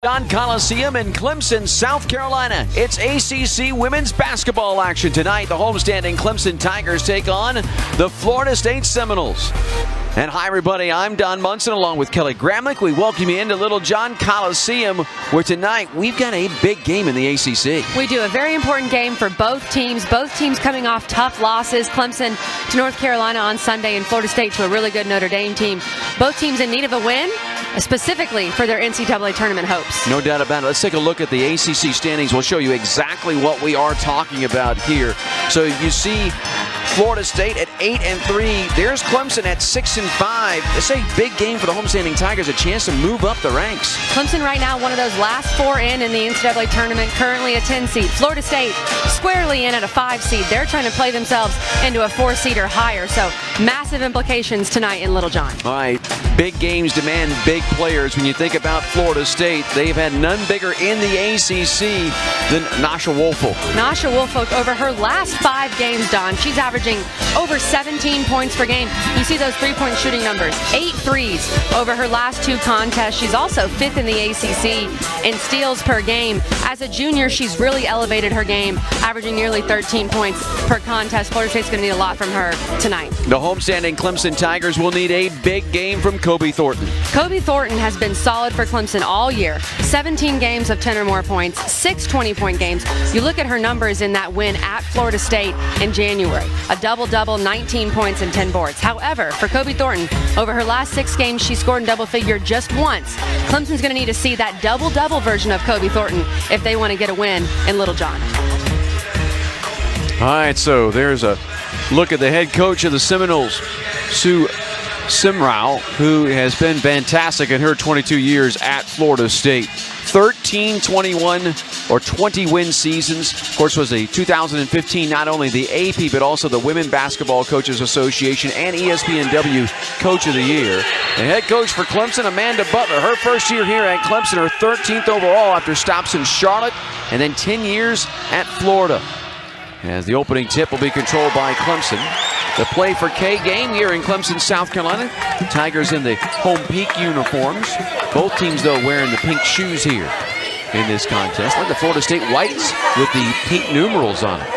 On Coliseum in Clemson, South Carolina. It's ACC women's basketball action tonight. The homestanding Clemson Tigers take on the Florida State Seminoles. And hi, everybody. I'm Don Munson along with Kelly Gramlich. We welcome you into Little John Coliseum, where tonight we've got a big game in the ACC. We do. A very important game for both teams. Both teams coming off tough losses. Clemson to North Carolina on Sunday and Florida State to a really good Notre Dame team. Both teams in need of a win, specifically for their NCAA tournament hopes. No doubt about it. Let's take a look at the ACC standings. We'll show you exactly what we are talking about here. So you see Florida State at 8-3. There's Clemson at 6-5. It's a big game for the homestanding Tigers, a chance to move up the ranks. Clemson right now one of those last four in the NCAA tournament, currently a 10 seed. Florida State squarely in at a 5 seed. They're trying to play themselves into a 4 seed or higher. So massive implications tonight in Little John. All right, big games demand big players. When you think about Florida State, they've had none bigger in the ACC than Nasha Woolfolk. Nasha Woolfolk, over her last 5 games, Don, she's averaging over 17 points per game. You see those three-point shooting numbers, 8 threes over her last 2 contests. She's also 5th in the ACC in steals per game. As a junior, she's really elevated her game, averaging nearly 13 points per contest. Florida State's going to need a lot from her tonight. The homestanding Clemson Tigers will need a big game from Kobe Thornton. Kobe Thornton has been solid for Clemson all year. 17 games of 10 or more points, 6 20-point games. You look at her numbers in that win at Florida State in January. A double-double, 19 points and 10 boards. However, for Kobe Thornton, over her last 6 games, she scored in double figure just once. Clemson's going to need to see that double-double version of Kobe Thornton if they want to get a win in Little John. All right, so there's a look at the head coach of the Seminoles, Sue Simrau, who has been fantastic in her 22 years at Florida State. 13, 21, or 20 win seasons. Of course, was a 2015 not only the AP but also the Women Basketball Coaches Association and ESPNW Coach of the Year. The head coach for Clemson, Amanda Butler, her first year here at Clemson, her 13th overall after stops in Charlotte and then 10 years at Florida. As the opening tip will be controlled by Clemson. The Play for K game here in Clemson, South Carolina. Tigers in the home pink uniforms. Both teams, though, wearing the pink shoes here in this contest. Like the Florida State whites with the pink numerals on it.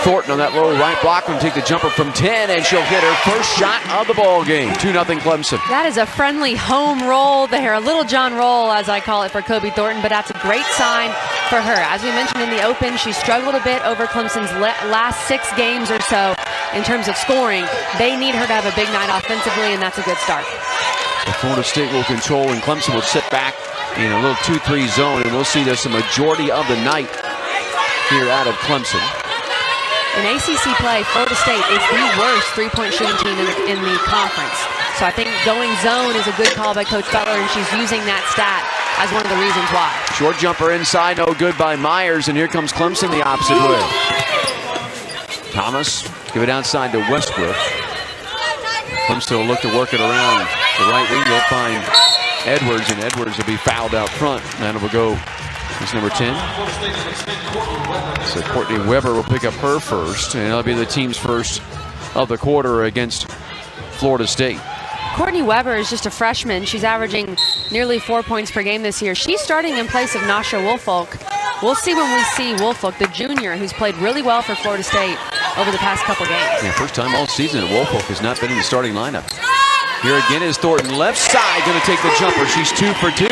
Thornton on that low right block will take the jumper from 10, and she'll get her first shot of the ball game. 2-0 Clemson. That is a friendly home roll there, a Little John roll, as I call it, for Kobe Thornton, but that's a great sign for her. As we mentioned in the open, she struggled a bit over Clemson's last 6 games or so in terms of scoring. They need her to have a big night offensively, and that's a good start. The Florida State will control, and Clemson will sit back in a little 2-3 zone, and we'll see this the majority of the night here out of Clemson. In ACC play, Florida State is the worst three-point shooting team in the conference. So I think going zone is a good call by Coach Butler, and she's using that stat as one of the reasons why. Short jumper inside, no good by Myers, and here comes Clemson the opposite way. Thomas, give it outside to Westbrook. Clemson will look to work it around the right wing. They'll find Edwards, and Edwards will be fouled out front. And it will go, it's number 10. So Courtney Weber will pick up her first, and that'll be the team's first of the quarter against Florida State. Courtney Weber is just a freshman. She's averaging nearly 4 points per game this year. She's starting in place of Nasha Woolfolk. We'll see when we see Woolfolk, the junior, who's played really well for Florida State over the past couple games. Yeah, first time all season that Woolfolk has not been in the starting lineup. Here again is Thornton, left side, going to take the jumper. She's 2 for 2.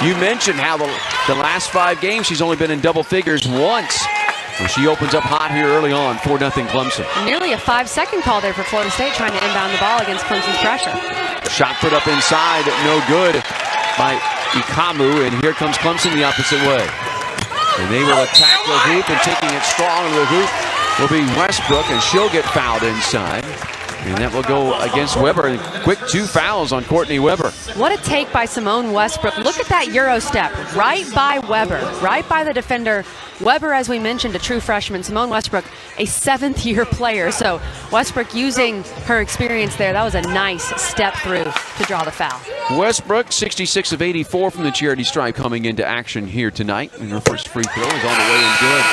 You mentioned how the last 5 games she's only been in double figures once. And she opens up hot here early on, 4-0 Clemson. Nearly a 5-second call there for Florida State, trying to inbound the ball against Clemson's pressure. Shot put up inside, no good by Ikamu, and here comes Clemson the opposite way. And they will attack the hoop, and taking it strong to the hoop will be Westbrook, and she'll get fouled inside. And that will go against Weber. And quick 2 fouls on Courtney Weber. What a take by Simone Westbrook. Look at that Euro step right by Weber, right by the defender. Weber, as we mentioned, a true freshman. Simone Westbrook, a 7th-year player. So Westbrook using her experience there. That was a nice step through to draw the foul. Westbrook, 66 of 84 from the charity stripe, coming into action here tonight. And her first free throw is on the way and good.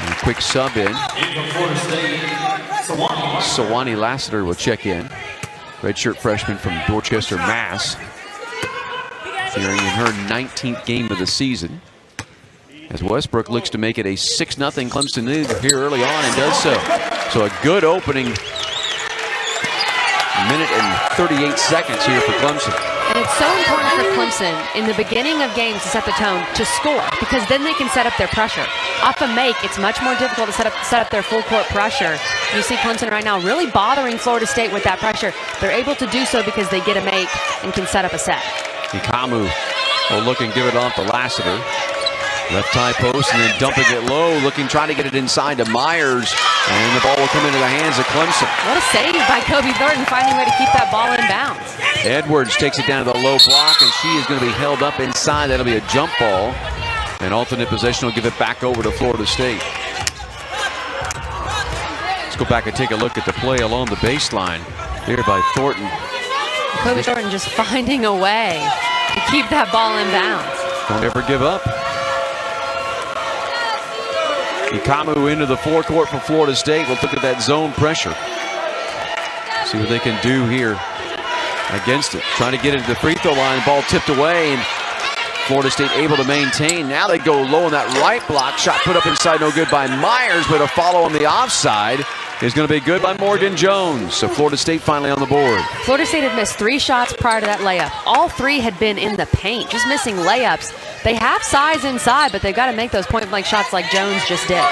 And a quick sub in. Sawani Lassiter will check in. Redshirt freshman from Dorchester, Mass. here in her 19th game of the season. As Westbrook looks to make it a 6-0 Clemson lead here early on and does so. So a good opening minute and 38 seconds here for Clemson. And it's so important for Clemson in the beginning of games to set the tone to score, because then they can set up their pressure. Off a make, it's much more difficult to set up their full court pressure. You see Clemson right now really bothering Florida State with that pressure. They're able to do so because they get a make and can set up a set. Ikamu will look and give it off to Lassiter. Left high post and then dumping it low, trying to get it inside to Myers, and the ball will come into the hands of Clemson. What a save by Kobe Thornton, finding a way to keep that ball in bounds. Edwards takes it down to the low block, and she is going to be held up inside. That'll be a jump ball. An alternate possession will give it back over to Florida State. Let's go back and take a look at the play along the baseline there by Thornton. Kobe Thornton just finding a way to keep that ball in bounds. Don't ever give up. Ikamu into the forecourt for Florida State. We'll look at that zone pressure. See what they can do here against it. Trying to get into the free throw line. Ball tipped away, and Florida State able to maintain. Now they go low on that right block. Shot put up inside, no good by Myers, but a follow on the offside is going to be good by Morgan Jones. So Florida State finally on the board. Florida State had missed 3 shots prior to that layup. All 3 had been in the paint, just missing layups. They have size inside, but they've got to make those point-blank shots like Jones just did.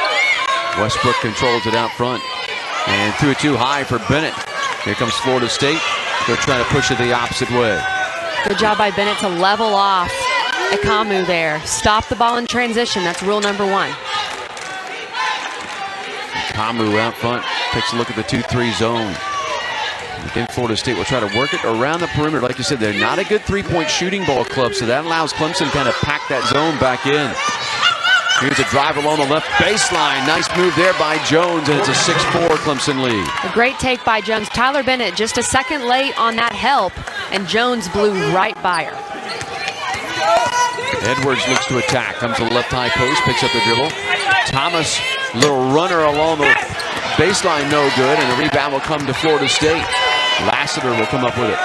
Westbrook controls it out front and threw it too high for Bennett. Here comes Florida State. They're trying to push it the opposite way. Good job by Bennett to level off Ikamu there. Stop the ball in transition. That's rule number 1. Ikamu out front takes a look at the 2-3 zone. Again, Florida State will try to work it around the perimeter. Like you said, they're not a good three-point shooting ball club, so that allows Clemson to kind of pack that zone back in. Here's a drive along the left baseline. Nice move there by Jones, and it's a 6-4 Clemson lead. A great take by Jones. Tyler Bennett just a second late on that help, and Jones blew right by her. Edwards looks to attack. Comes to the left high post, picks up the dribble. Thomas, little runner along the baseline, no good, and the rebound will come to Florida State. Lassiter will come up with it.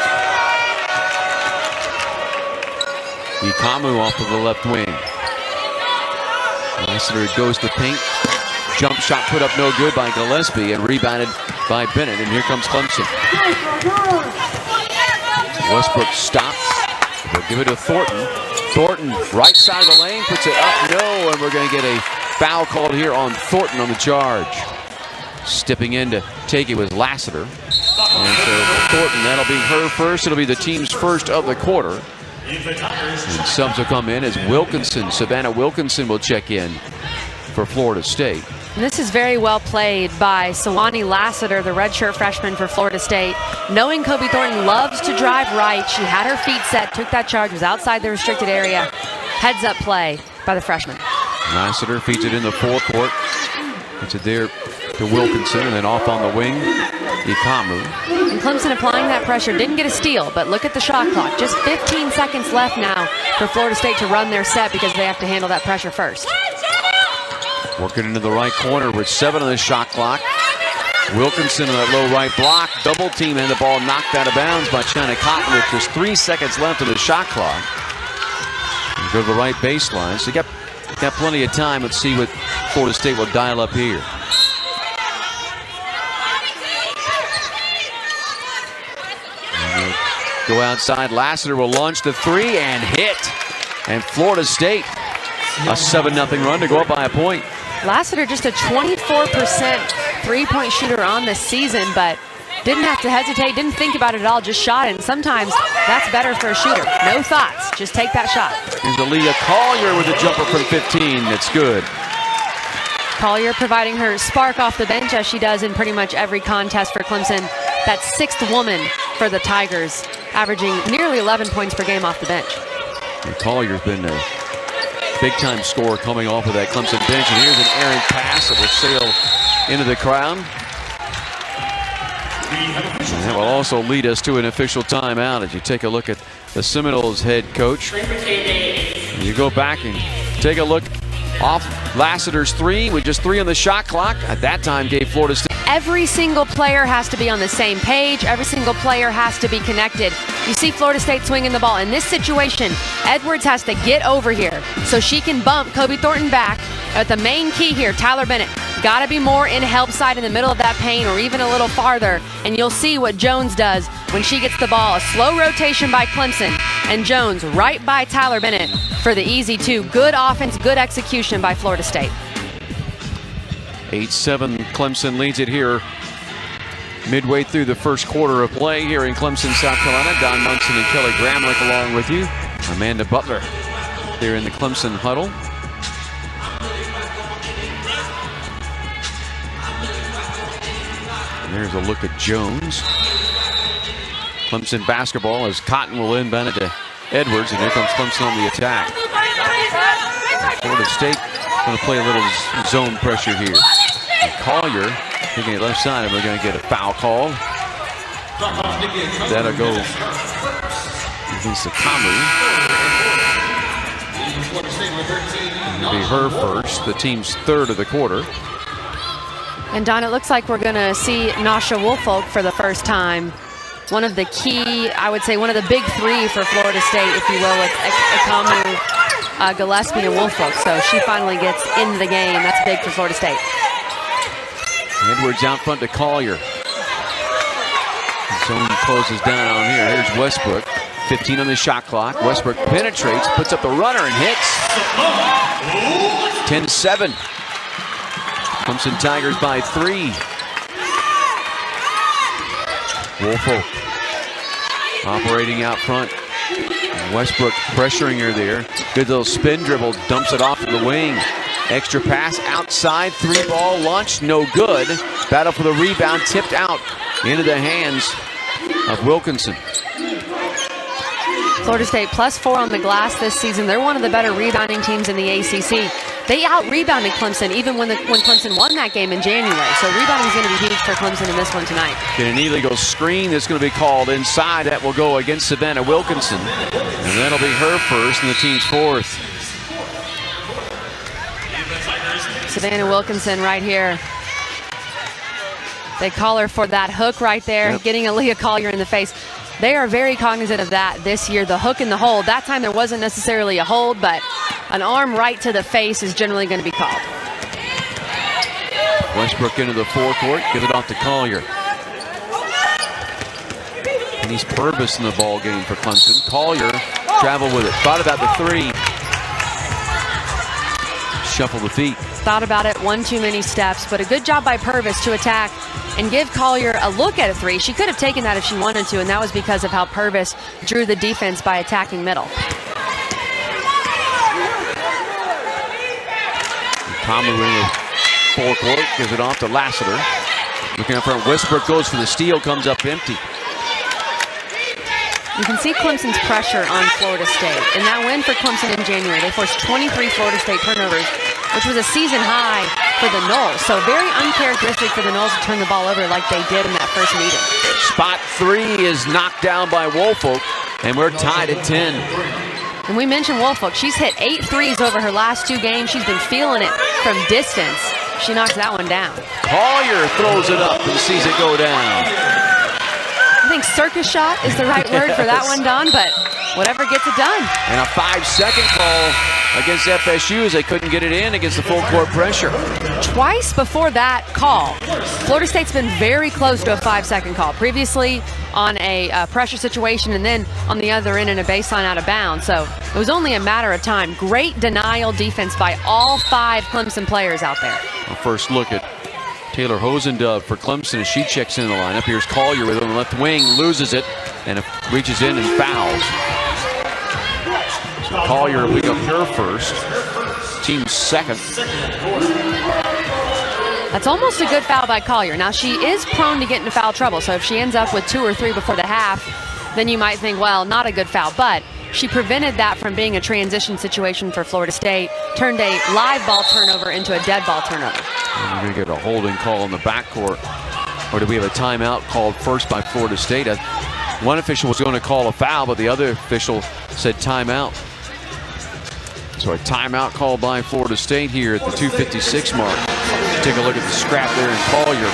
Ikamu off of the left wing. Lassiter goes to paint. Jump shot put up no good by Gillespie and rebounded by Bennett. And here comes Clemson. Westbrook stops. They'll give it to Thornton. Thornton, right side of the lane, puts it up, no, and we're going to get a foul called here on Thornton on the charge. Stepping in to take it was Lassiter. And so Thornton, that'll be her first. It'll be the team's first of the quarter. And subs will come in as Wilkinson. Savannah Wilkinson will check in for Florida State. And this is very well played by Sawani Lassiter, the redshirt freshman for Florida State. Knowing Kobe Thornton loves to drive right, she had her feet set, took that charge, was outside the restricted area. Heads up play by the freshman. Lassiter feeds it in the forecourt. It's it there to Wilkinson, and then off on the wing, Ikamu. And Clemson applying that pressure, didn't get a steal, but look at the shot clock. Just 15 seconds left now for Florida State to run their set because they have to handle that pressure first. Working into the right corner with 7 on the shot clock. Wilkinson on that low right block. Double team, and the ball knocked out of bounds by China Cotton with just 3 seconds left of the shot clock. And go to the right baseline. So you got plenty of time. Let's see what Florida State will dial up here. Go outside. Lassiter will launch the 3 and hit. And Florida State, a 7-0 run to go up by a point. Lassiter just a 24% three-point shooter on the season, but didn't have to hesitate, didn't think about it at all, just shot it. And sometimes that's better for a shooter. No thoughts, just take that shot. Here's Aaliyah Collier with a jumper from 15. That's good. Collier providing her spark off the bench as she does in pretty much every contest for Clemson. That 6th woman for the Tigers, averaging nearly 11 points per game off the bench. And Collier's been a big-time scorer coming off of that Clemson bench. And here's an errant pass that will sail into the crowd. And that will also lead us to an official timeout as you take a look at the Seminoles head coach. And you go back and take a look off Lassiter's 3 with just 3 on the shot clock. At that time gave Florida State. Every single player has to be on the same page. Every single player has to be connected. You see Florida State swinging the ball. In this situation, Edwards has to get over here so she can bump Kobe Thornton back. But the main key here, Tyler Bennett, got to be more in help side in the middle of that paint or even a little farther. And you'll see what Jones does when she gets the ball. A slow rotation by Clemson. And Jones right by Tyler Bennett for the easy two. Good offense, good execution by Florida State. 8-7, Clemson leads it here. Midway through the first quarter of play here in Clemson, South Carolina. Don Munson and Kelly Gramlich along with you. Amanda Butler there in the Clemson huddle. And there's a look at Jones. Clemson basketball as Cotton will inbound it to Edwards, and here comes Clemson on the attack. Florida State going to play a little zone pressure here. And Collier taking it left side, and we're going to get a foul call. That'll go against the Kamu. It'll be her first, the team's third of the quarter. And Don, it looks like we're going to see Nasha Woolfolk for the first time. One of the key, I would say, one of the big three for Florida State, if you will, with Kamu, Gillespie, and Woolfolk. So she finally gets into the game. That's big for Florida State. Edwards out front to Collier. Zone closes down on here. Here's Westbrook. 15 on the shot clock. Westbrook penetrates, puts up the runner, and hits. 10-7. Clemson Tigers by 3. Woolfolk operating out front. Westbrook pressuring her there. Good little spin dribble, dumps it off to the wing. Extra pass outside, 3-ball launched, no good. Battle for the rebound, tipped out into the hands of Wilkinson. Florida State +4 on the glass this season. They're one of the better rebounding teams in the ACC. They out-rebounded Clemson even when Clemson won that game in January. So rebounding is going to be huge for Clemson in this one tonight. Get an illegal screen that's going to be called inside. That will go against Savannah Wilkinson. And that'll be her first and the team's fourth. Savannah Wilkinson right here. They call her for that hook right there, getting Aaliyah Collier in the face. They are very cognizant of that this year, the hook and the hold. That time there wasn't necessarily a hold, but an arm right to the face is generally going to be called. Westbrook into the forecourt, give it off to Collier. And he's Purvis in the ball game for Clemson. Collier traveled with it, thought about the three. Shuffle the feet. Thought about it, one too many steps, but a good job by Purvis to attack and give Collier a look at a three. She could have taken that if she wanted to, and that was because of how Purvis drew the defense by attacking middle. Kamu in the forecourt, gives it off to Lassiter. Looking up front, Westbrook goes for the steal, comes up empty. You can see Clemson's pressure on Florida State. In that win for Clemson in January, they forced 23 Florida State turnovers, which was a season high for the Noles. So very uncharacteristic for the Noles to turn the ball over like they did in that first meeting. Spot 3 is knocked down by Woolfolk, and we're tied at 10. And we mentioned Woolfolk. She's hit 8 threes over her last 2 games. She's been feeling it from distance. She knocks that one down. Collier throws it up and sees it go down. I think circus shot is the right word for that one, Don, but whatever gets it done. And a 5-second call against FSU as they couldn't get it in against the full court pressure. Twice before that call, Florida State's been very close to a 5-second call. Previously on a pressure situation and then on the other end in a baseline out of bounds. So it was only a matter of time. Great denial defense by all 5 Clemson players out there. A first look at Taylor Hosendove for Clemson as she checks in the lineup. Here's Collier with it on the left wing, loses it, and reaches in and fouls. So Collier will pick up her first, team's second. That's almost a good foul by Collier. Now, she is prone to get into foul trouble, so if she ends up with 2 or 3 before the half, then you might think, well, not a good foul. But she prevented that from being a transition situation for Florida State, turned a live ball turnover into a dead ball turnover. And we're going to get a holding call in the backcourt. Or do we have a timeout called first by Florida State? One official was going to call a foul, but the other official said timeout. So a timeout called by Florida State here at the 2:56 mark. Take a look at the scrap there in Collier,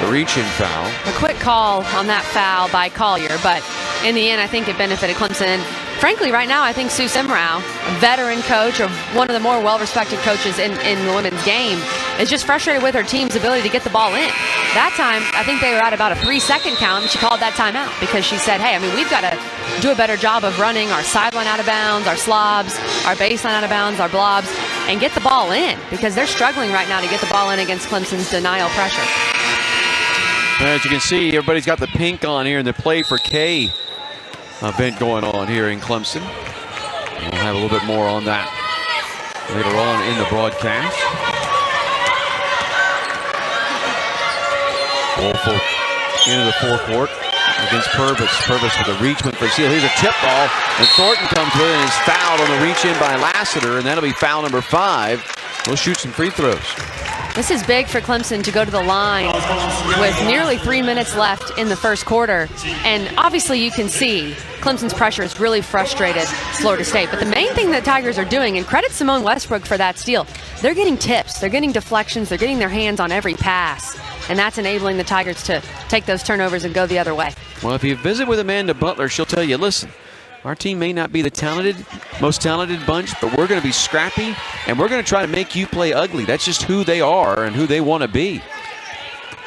the reach-in foul. A quick call on that foul by Collier, but in the end, I think it benefited Clemson. And frankly, right now, I think Sue Simrau, a veteran coach or one of the more well-respected coaches in the women's game, is just frustrated with her team's ability to get the ball in. That time, I think they were at about a 3-second count, and she called that timeout because she said, hey, I mean, we've got to do a better job of running our sideline out of bounds, our slobs, our baseline out of bounds, our blobs, and get the ball in because they're struggling right now to get the ball in against Clemson's denial pressure. As you can see, everybody's got the pink on here in the Play for K event going on here in Clemson. We'll have a little bit more on that later on in the broadcast. Woolfolk into the forecourt against Purvis. Purvis with a reach went for Seal. Here's a tip ball, and Thornton comes with it and is fouled on the reach in by Lassiter, and that'll be foul number 5. We'll shoot some free throws. This is big for Clemson to go to the line with nearly 3 minutes left in the first quarter. And obviously you can see Clemson's pressure has really frustrated Florida State. But the main thing that Tigers are doing, and credit Simone Westbrook for that steal, they're getting tips, they're getting deflections, they're getting their hands on every pass. And that's enabling the Tigers to take those turnovers and go the other way. Well, if you visit with Amanda Butler, she'll tell you, listen, our team may not be the most talented bunch, but we're going to be scrappy, and we're going to try to make you play ugly. That's just who they are and who they want to be.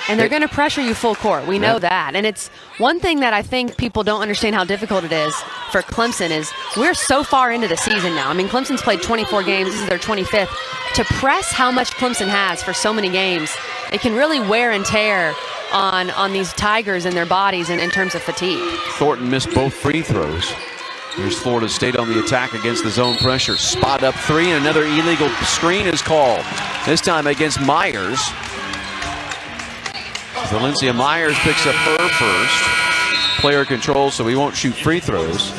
And they're going to pressure you full court. We know that. And it's one thing that I think people don't understand how difficult it is for Clemson is we're so far into the season now. I mean, Clemson's played 24 games. This is their 25th. To press how much Clemson has for so many games, it can really wear and tear on these Tigers and their bodies in terms of fatigue. Thornton missed both free throws. Here's Florida State on the attack against the zone pressure. Spot up 3, and another illegal screen is called. This time against Myers. Valencia Myers picks up her first. Player control, so he won't shoot free throws.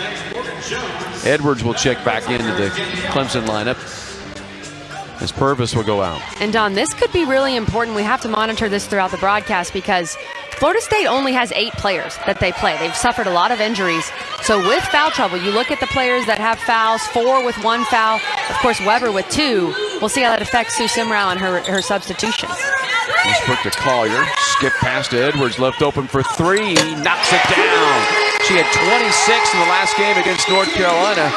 Edwards will check back into the Clemson lineup as Purvis will go out. And Don, this could be really important. We have to monitor this throughout the broadcast because Florida State only has 8 players that they play. They've suffered a lot of injuries. So with foul trouble, you look at the players that have fouls, 4 with 1 foul. Of course, Weber with 2. We'll see how that affects Sue Simrau and her substitutions. Westbrook to Collier. Skip pass to Edwards, left open for 3. Knocks it down. She had 26 in the last game against North Carolina.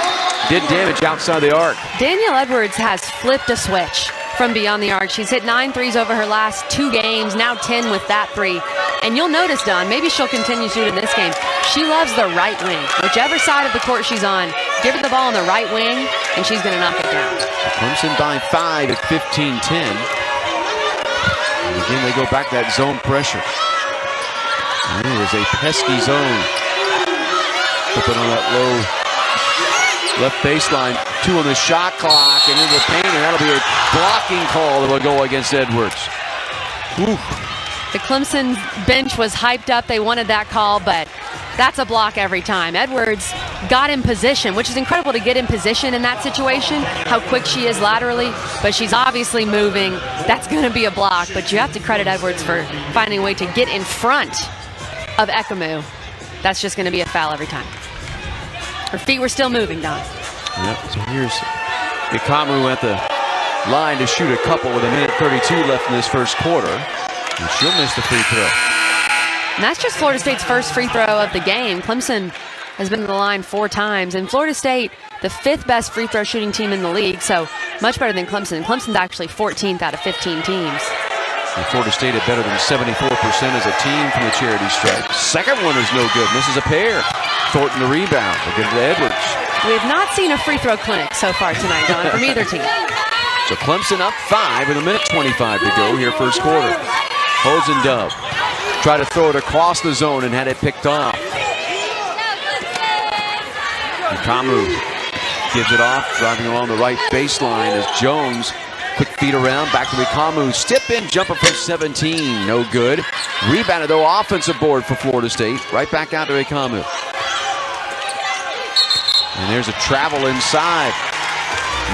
Did damage outside the arc. Danielle Edwards has flipped a switch from beyond the arc. She's hit 9 threes over her last 2 games, now 10 with that 3. And you'll notice, Don, maybe she'll continue to do it in this game. She loves the right wing. Whichever side of the court she's on, give her the ball on the right wing, and she's going to knock it down. Clemson by 5 at 15-10. And again, they go back that zone pressure. And it is a pesky zone. Put it on that low left baseline. 2 on the shot clock and into the paint, and that'll be a blocking call that will go against Edwards. Ooh. The Clemson bench was hyped up. They wanted that call, but that's a block every time. Edwards got in position, which is incredible to get in position in that situation, how quick she is laterally, but she's obviously moving. That's going to be a block, but you have to credit Edwards for finding a way to get in front of Ekamu. That's just going to be a foul every time. Her feet were still moving, Don. Yep, so here's Ekamu at the line to shoot a couple with 1:32 left in this first quarter. And she'll miss the free throw. And that's just Florida State's first free throw of the game. Clemson has been to the line 4 times. And Florida State, the 5th best free throw shooting team in the league, so much better than Clemson. Clemson's actually 14th out of 15 teams. And Florida State had better than 74% as a team from the charity stripe. Second one is no good. Misses a pair. Thornton the rebound. We'll give it to Edwards. We have not seen a free throw clinic so far tonight, Don, from either team. So Clemson up 5 with 1:25 to go here first quarter. Hosendove tried to throw it across the zone and had it picked off. Ekamu gives it off, driving along the right baseline as Jones, quick feet around, back to Ekamu. Step in, jumper from 17, no good. Rebounded though, offensive board for Florida State. Right back out to Ekamu. And there's a travel inside.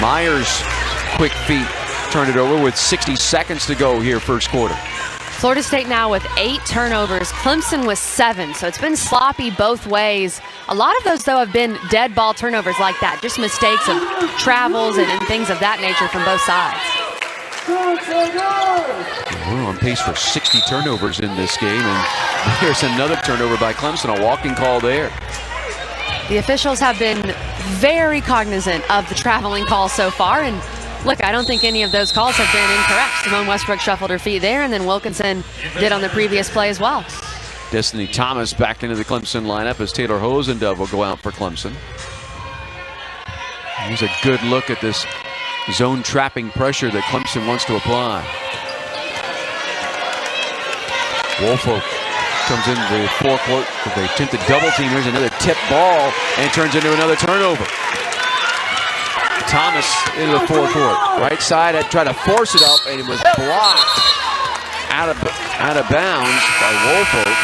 Myers, quick feet, turned it over with 60 seconds to go here first quarter. Florida State now with 8 turnovers. Clemson with 7, so it's been sloppy both ways. A lot of those, though, have been dead ball turnovers like that, just mistakes of travels and things of that nature from both sides. We're on pace for 60 turnovers in this game, and there's another turnover by Clemson, a walking call there. The officials have been very cognizant of the traveling call so far, and look, I don't think any of those calls have been incorrect. Simone Westbrook shuffled her feet there, and then Wilkinson did on the previous play as well. Destiny Thomas back into the Clemson lineup as Taylor Hosendove will go out for Clemson. Here's a good look at this zone trapping pressure that Clemson wants to apply. Woolfolk comes in the forecourt with a attempted double team. Here's another tip ball and turns into another turnover. Thomas into the forecourt. Right side, tried to force it up and it was blocked out of bounds by Woolfolk.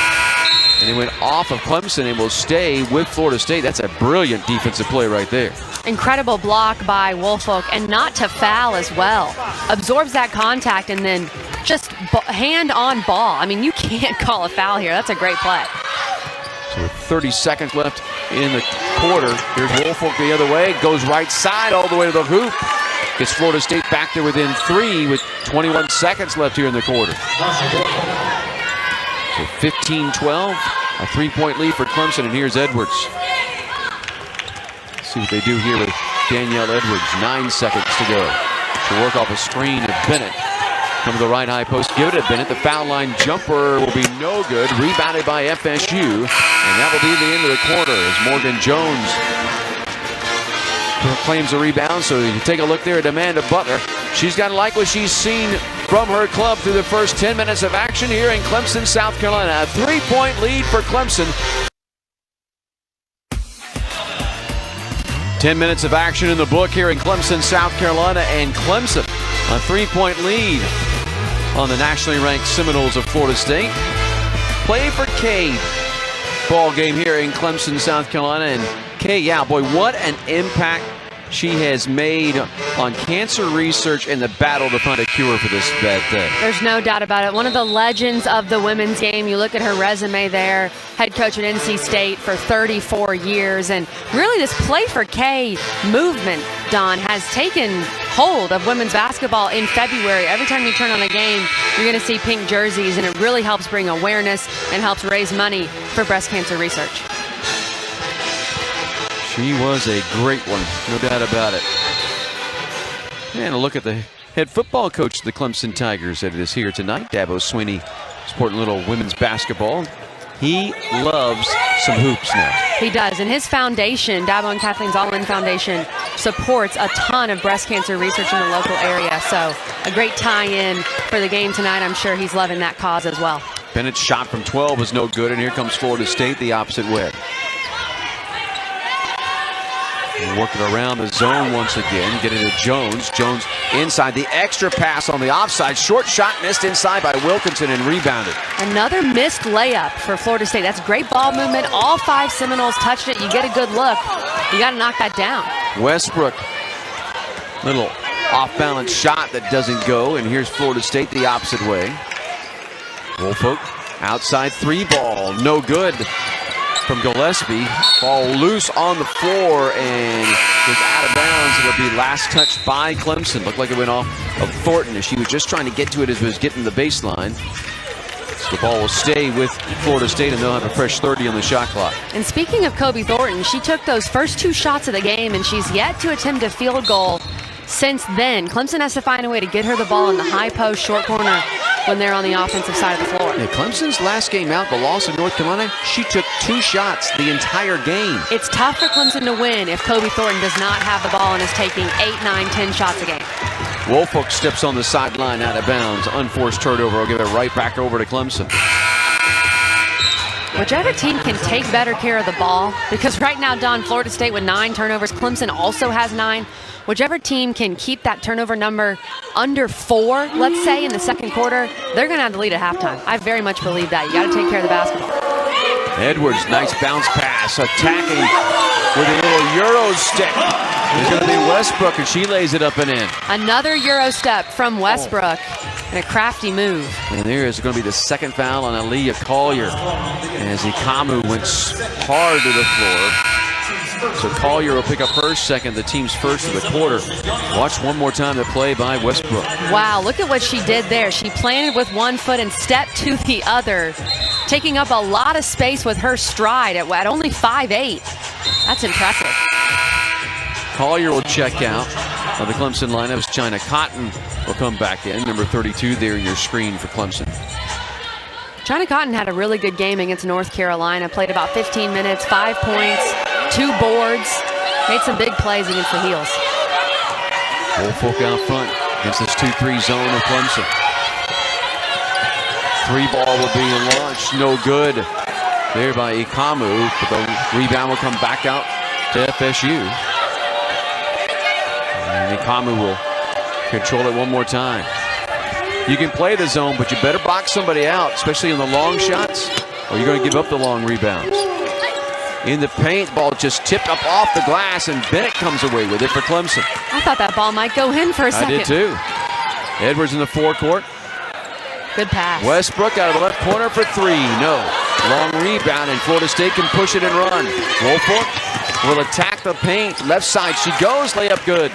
And it went off of Clemson and will stay with Florida State. That's a brilliant defensive play right there. Incredible block by Woolfolk, and not to foul as well. Absorbs that contact and then just hand on ball. I mean, you can't call a foul here. That's a great play. So with 30 seconds left in the quarter, here's Woolfolk the other way. Goes right side all the way to the hoop. Gets Florida State back there within 3 with 21 seconds left here in the quarter. So 15-12, a 3-point lead for Clemson, and here's Edwards. Let's see what they do here with Danielle Edwards. 9 seconds to go. To work off a screen of Bennett. Come to the right high post, give it to Bennett. The foul line jumper will be no good. Rebounded by FSU, and that will be the end of the quarter as Morgan Jones claims the rebound. So you take a look there at Amanda Butler. She's got to like what she's seen from her club through the first 10 minutes of action here in Clemson, South Carolina. A 3-point lead for Clemson. 10 minutes of action in the book here in Clemson, South Carolina, and Clemson a 3-point lead on the nationally ranked Seminoles of Florida State. Play for Kay ball game here in Clemson, South Carolina, and Kay, yeah, boy, what an impact she has made on cancer research and the battle to find a cure for this bad thing. There's no doubt about it. One of the legends of the women's game. You look at her resume there, head coach at NC State for 34 years. And really this Play for Kay movement, Don, has taken hold of women's basketball in February. Every time you turn on a game, you're going to see pink jerseys, and it really helps bring awareness and helps raise money for breast cancer research. She was a great one, no doubt about it. And a look at the head football coach of the Clemson Tigers that is here tonight, Dabo Swinney, sporting a little women's basketball. He loves some hoops now. He does, and his foundation, Dabo and Kathleen's All-In Foundation, supports a ton of breast cancer research in the local area. So a great tie-in for the game tonight. I'm sure he's loving that cause as well. Bennett's shot from 12 was no good, and here comes Florida State the opposite way. Working around the zone once again, getting to Jones. Jones inside, the extra pass on the offside. Short shot missed inside by Wilkinson and rebounded. Another missed layup for Florida State. That's great ball movement. All 5 Seminoles touched it. You get a good look. You got to knock that down. Westbrook, little off-balance shot that doesn't go, and here's Florida State the opposite way. Woolfolk, outside 3 ball, no good. From Gillespie, ball loose on the floor and was out of bounds. It'll be last touched by Clemson. Looked like it went off of Thornton as she was just trying to get to it as it was getting the baseline. So the ball will stay with Florida State, and they'll have a fresh 30 on the shot clock. And speaking of Kobe Thornton, she took those first 2 shots of the game, and she's yet to attempt a field goal since then. Clemson has to find a way to get her the ball in the high post, short corner, when they're on the offensive side of the floor. Yeah, Clemson's last game out, the loss in North Carolina, she took 2 shots the entire game. It's tough for Clemson to win if Kobe Thornton does not have the ball and is taking 8, 9, 10 shots a game. Woolfolk steps on the sideline out of bounds. Unforced turnover will give it right back over to Clemson. Whichever team can take better care of the ball, because right now, Don, Florida State with 9 turnovers, Clemson also has 9. Whichever team can keep that turnover number under 4, let's say, in the second quarter, they're going to have the lead at halftime. I very much believe that. You got to take care of the basketball. Edwards, nice bounce pass, attacking with a little Euro step. It's going to be Westbrook, and she lays it up and in. Another Euro step from Westbrook, and a crafty move. And there is going to be the second foul on Aaliyah Collier, as Ikamu went hard to the floor. So Collier will pick up her second, the team's first of the quarter. Watch one more time the play by Westbrook. Wow, look at what she did there. She planted with 1 foot and stepped to the other, taking up a lot of space with her stride at only 5'8". That's impressive. Collier will check out. The Clemson lineup is China Cotton will come back in. Number 32 there in your screen for Clemson. China Cotton had a really good game against North Carolina. Played about 15 minutes, 5 points, 2 boards. Made some big plays against the Heels. Woolfolk out front against this 2-3 zone of Clemson. 3 ball will be launched. No good there by Ikamu. But the rebound will come back out to FSU. And Ikamu will control it one more time. You can play the zone, but you better box somebody out, especially in the long shots, or you're going to give up the long rebounds. In the paint, ball just tipped up off the glass, and Bennett comes away with it for Clemson. I thought that ball might go in for a second. I did too. Edwards in the forecourt. Good pass. Westbrook out of the left corner for 3. No. Long rebound, and Florida State can push it and run. Woolfolk will attack the paint. Left side, she goes. Layup good.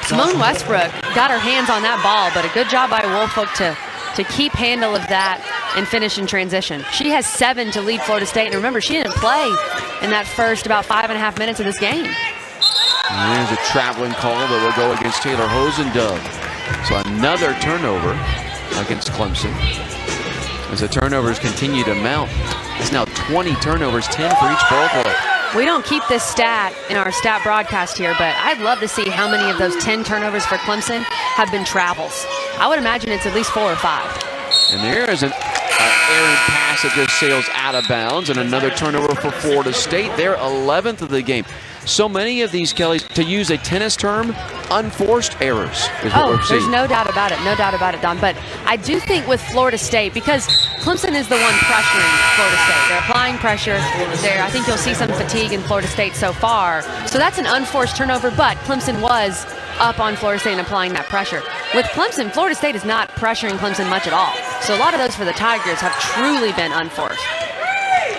Simone Westbrook got her hands on that ball, but a good job by Woolfolk to keep handle of that and finish in transition. She has 7 to lead Florida State, and remember, she didn't play in that first about 5.5 minutes of this game. And there's a traveling call that will go against Taylor Hosendove. So another turnover against Clemson. As the turnovers continue to mount, it's now 20 turnovers, 10 for each ball club. We don't keep this stat in our stat broadcast here, but I'd love to see how many of those 10 turnovers for Clemson have been travels. I would imagine it's at least 4 or 5. And there is an errant pass that just sails out of bounds, and another turnover for Florida State. Their 11th of the game. So many of these, Kelly, to use a tennis term, unforced errors is what we're seeing. There's no doubt about it. No doubt about it, Don. But I do think with Florida State, because Clemson is the one pressuring Florida State. They're applying pressure there. I think you'll see some fatigue in Florida State so far. So that's an unforced turnover, but Clemson was up on Florida State and applying that pressure. With Clemson, Florida State is not pressuring Clemson much at all. So a lot of those for the Tigers have truly been unforced.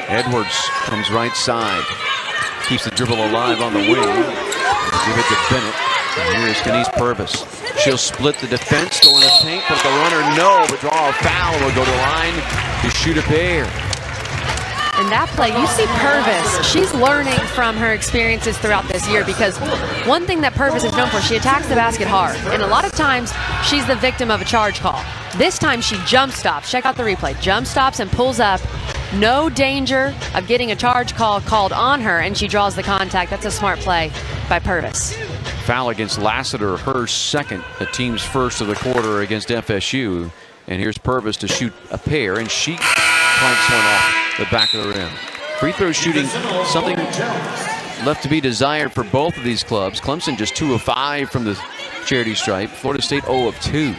Edwards comes right side. Keeps the dribble alive on the wing. Give it to Bennett. And here's Denise Purvis. She'll split the defense, go in the paint, but the runner no, but draw a foul. Will go to the line to shoot a pair. In that play, you see Purvis. She's learning from her experiences throughout this year, because one thing that Purvis is known for, she attacks the basket hard. And a lot of times, she's the victim of a charge call. This time, she jump stops. Check out the replay. Jump stops and pulls up. No danger of getting a charge call called on her, and she draws the contact. That's a smart play by Purvis. Foul against Lassiter, her second, the team's first of the quarter against FSU. And here's Purvis to shoot a pair, and she clanks one off the back of the rim. Free throw shooting, something left to be desired for both of these clubs. Clemson just 2 of 5 from the charity stripe. Florida State 0 of 2.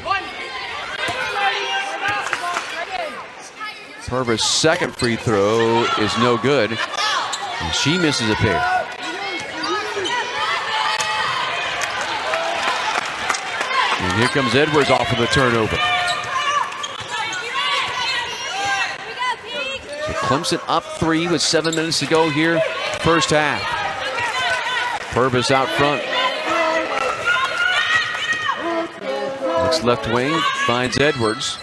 Purvis' second free throw is no good, and she misses a pair. And here comes Edwards off of the turnover. So Clemson up 3 with 7 minutes to go here, first half. Purvis out front. Looks left wing, finds Edwards.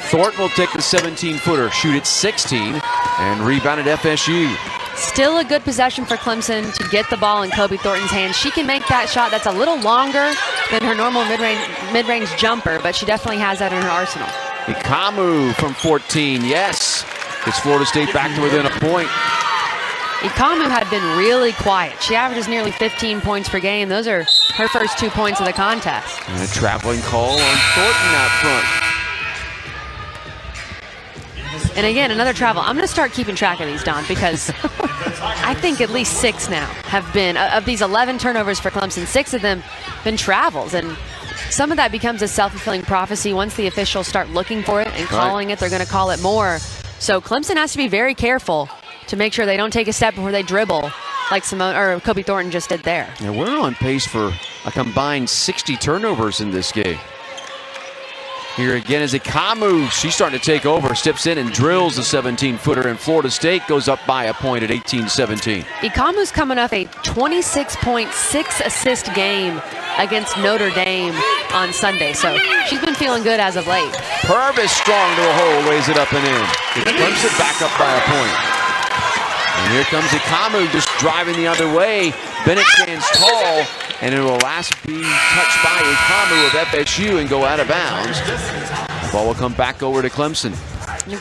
Thornton will take the 17-footer, shoot it 16, and rebound at FSU. Still a good possession for Clemson to get the ball in Kobe Thornton's hands. She can make that shot that's a little longer than her normal mid-range jumper, but she definitely has that in her arsenal. Ikamu from 14, yes. It's Florida State back to within a point. Ikamu had been really quiet. She averages nearly 15 points per game. Those are her first 2 points of the contest. And a traveling call on Thornton out front. And again, another travel. I'm going to start keeping track of these, Don, because I think at least 6 now have been, of these 11 turnovers for Clemson, 6 of them been travels. And some of that becomes a self-fulfilling prophecy. Once the officials start looking for it and calling it, they're going to call it more. So Clemson has to be very careful to make sure they don't take a step before they dribble like Simone or Kobe Thornton just did there. Yeah, we're on pace for a combined 60 turnovers in this game. Here again is Ikamu. She's starting to take over, steps in and drills the 17-footer, and Florida State goes up by a point at 18-17. Ikamu's coming off a 26.6 assist game against Notre Dame on Sunday, so she's been feeling good as of late. Purvis strong to a hole, lays it up and in. Clemson back up by a point. And here comes Ikamu just driving the other way. Bennett stands tall, and it will last be touched by Ikamu of FSU and go out of bounds. The ball will come back over to Clemson.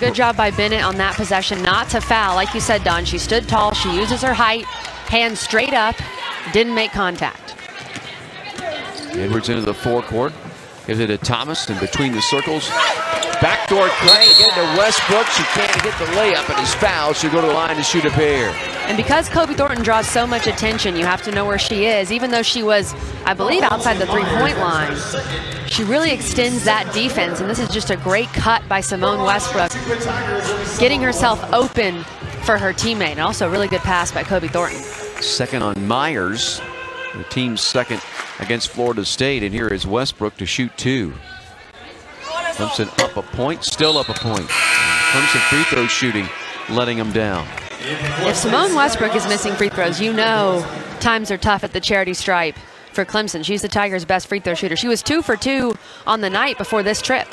Good job by Bennett on that possession not to foul. Like you said, Don, she stood tall. She uses her height, hands straight up, didn't make contact. Edwards into the forecourt. Gives it to Thomas in between the circles. Backdoor cut to get to Westbrook. She can't get the layup and is fouled. She'll go to the line to shoot a pair. And because Kobe Thornton draws so much attention, you have to know where she is. Even though she was, I believe, outside the three-point line, she really extends that defense. And this is just a great cut by Simone Westbrook, getting herself open for her teammate. And also a really good pass by Kobe Thornton. Second on Myers, the team's second against Florida State. And here is Westbrook to shoot two. Clemson up a point, still up a point. Clemson free throw shooting, letting them down. If Simone Westbrook is missing free throws, you know times are tough at the charity stripe for Clemson. She's the Tigers' best free throw shooter. She was 2 for 2 on the night before this trip.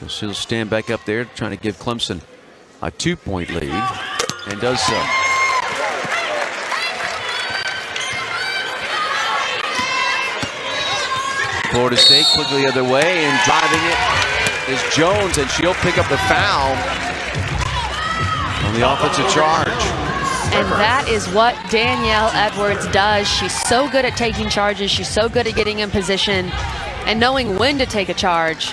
She'll stand back up there trying to give Clemson a 2-point lead, and does so. Florida State quickly the other way, and driving it is Jones, and she'll pick up the foul on the offensive charge. And that is what Danielle Edwards does. She's so good at taking charges. She's so good at getting in position and knowing when to take a charge.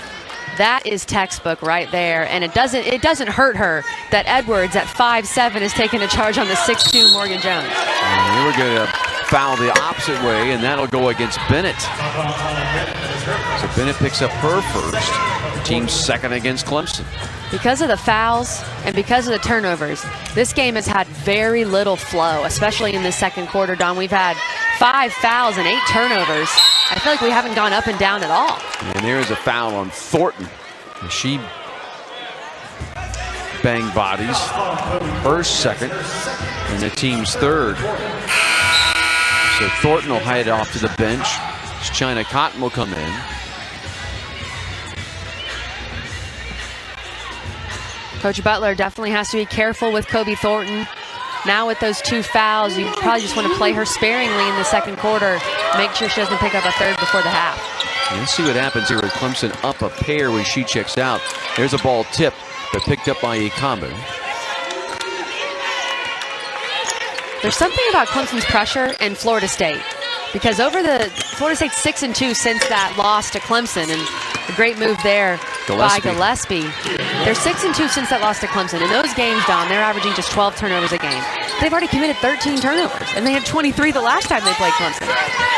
That is textbook right there. And it doesn't hurt her that Edwards at 5'7" is taking a charge on the 6'2" Morgan Jones. And they were going to foul the opposite way, and that'll go against Bennett. So Bennett picks up her first. The team's second against Clemson. Because of the fouls and because of the turnovers, this game has had very little flow, especially in the second quarter, Don. We've had 5 fouls and 8 turnovers. I feel like we haven't gone up and down at all. And there's a foul on Thornton. She banged bodies. Her second and the team's third. So Thornton will head off to the bench. China Cotton will come in. Coach Butler definitely has to be careful with Kobe Thornton. Now with those 2 fouls, you probably just want to play her sparingly in the second quarter. Make sure she doesn't pick up a third before the half. Let's see what happens here with Clemson up a pair when she checks out. There's a ball tip, but picked up by Ikamu. There's something about Clemson's pressure and Florida State. Because over the Florida State's 6-2 since that loss to Clemson, and a great move there by Gillespie. They're 6-2 since that loss to Clemson. In those games, Don, they're averaging just 12 turnovers a game. They've already committed 13 turnovers, and they had 23 the last time they played Clemson.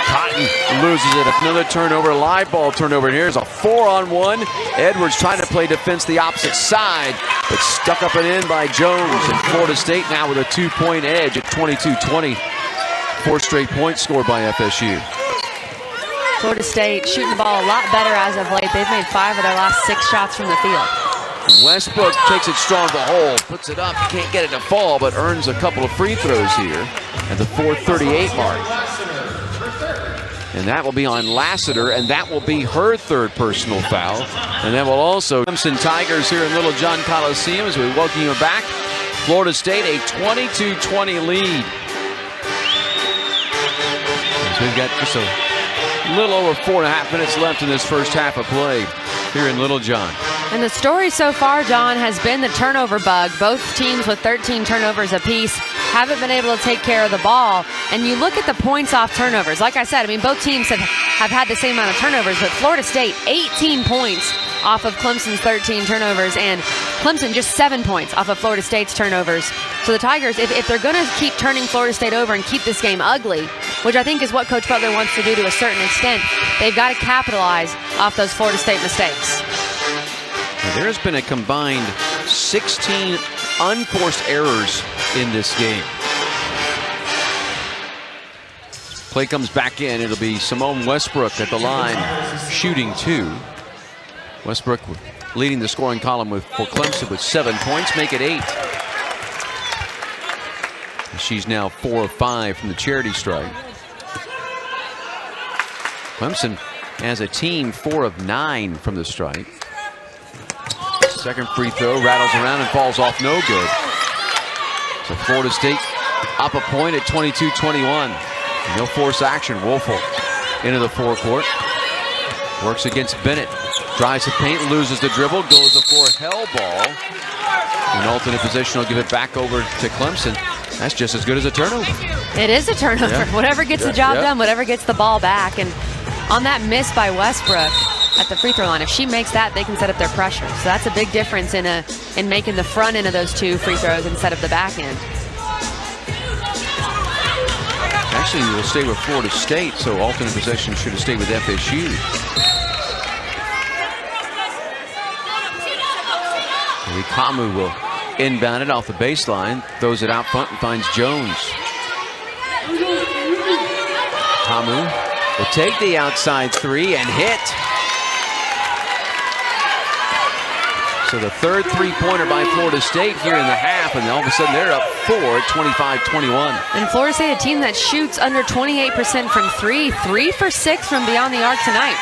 Cotton loses it. Another turnover, live ball turnover. And here's a 4-on-1. Edwards trying to play defense the opposite side, but stuck up and in by Jones. And Florida State now with a 2-point edge at 22-20. 4 straight points scored by FSU. Florida State shooting the ball a lot better as of late. They've made 5 of their last 6 shots from the field. Westbrook takes it strong to the hole, puts it up, can't get it to fall, but earns a couple of free throws here at the 4:38 mark. And that will be on Lassiter, and that will be her 3rd personal foul. And that will also Clemson Tigers here in Little John Coliseum as we welcome you back. Florida State a 22-20 lead. So we've got just a little over 4.5 minutes left in this first half of play here in Little John. And the story so far, John, has been the turnover bug. Both teams with 13 turnovers apiece haven't been able to take care of the ball. And you look at the points off turnovers. Like I said, I mean, both teams have had the same amount of turnovers, but Florida State, 18 points off of Clemson's 13 turnovers, and Clemson just 7 points off of Florida State's turnovers. So the Tigers, if they're going to keep turning Florida State over and keep this game ugly, which I think is what Coach Butler wants to do to a certain extent, they've got to capitalize off those Florida State mistakes. Now, there's been a combined 16 unforced errors in this game. Play comes back in. It'll be Simone Westbrook at the line, shooting 2. Westbrook leading the scoring column for Clemson with 7 points, make it 8. She's now 4 of 5 from the charity stripe. Clemson as a team 4 of 9 from the stripe. Second free throw rattles around and falls off, no good. So Florida State up a point at 22-21. No force action. Woelfel into the forecourt. Works against Bennett. Drives the paint, loses the dribble, goes for hell ball. An alternate possession will give it back over to Clemson. That's just as good as a turnover. It is a turnover. Yeah. Whatever gets the job done, whatever gets the ball back. And on that miss by Westbrook at the free throw line, if she makes that, they can set up their pressure. So that's a big difference in making the front end of those 2 free throws instead of the back end. Actually, we'll stay with Florida State, so alternate possession should have stayed with FSU. Kamu will inbound it off the baseline, throws it out front and finds Jones. Kamu will take the outside 3 and hit. So the third three-pointer by Florida State here in the half, and all of a sudden they're up 4 at 25-21. And Florida State, a team that shoots under 28% from 3, 3 for 6 from beyond the arc tonight.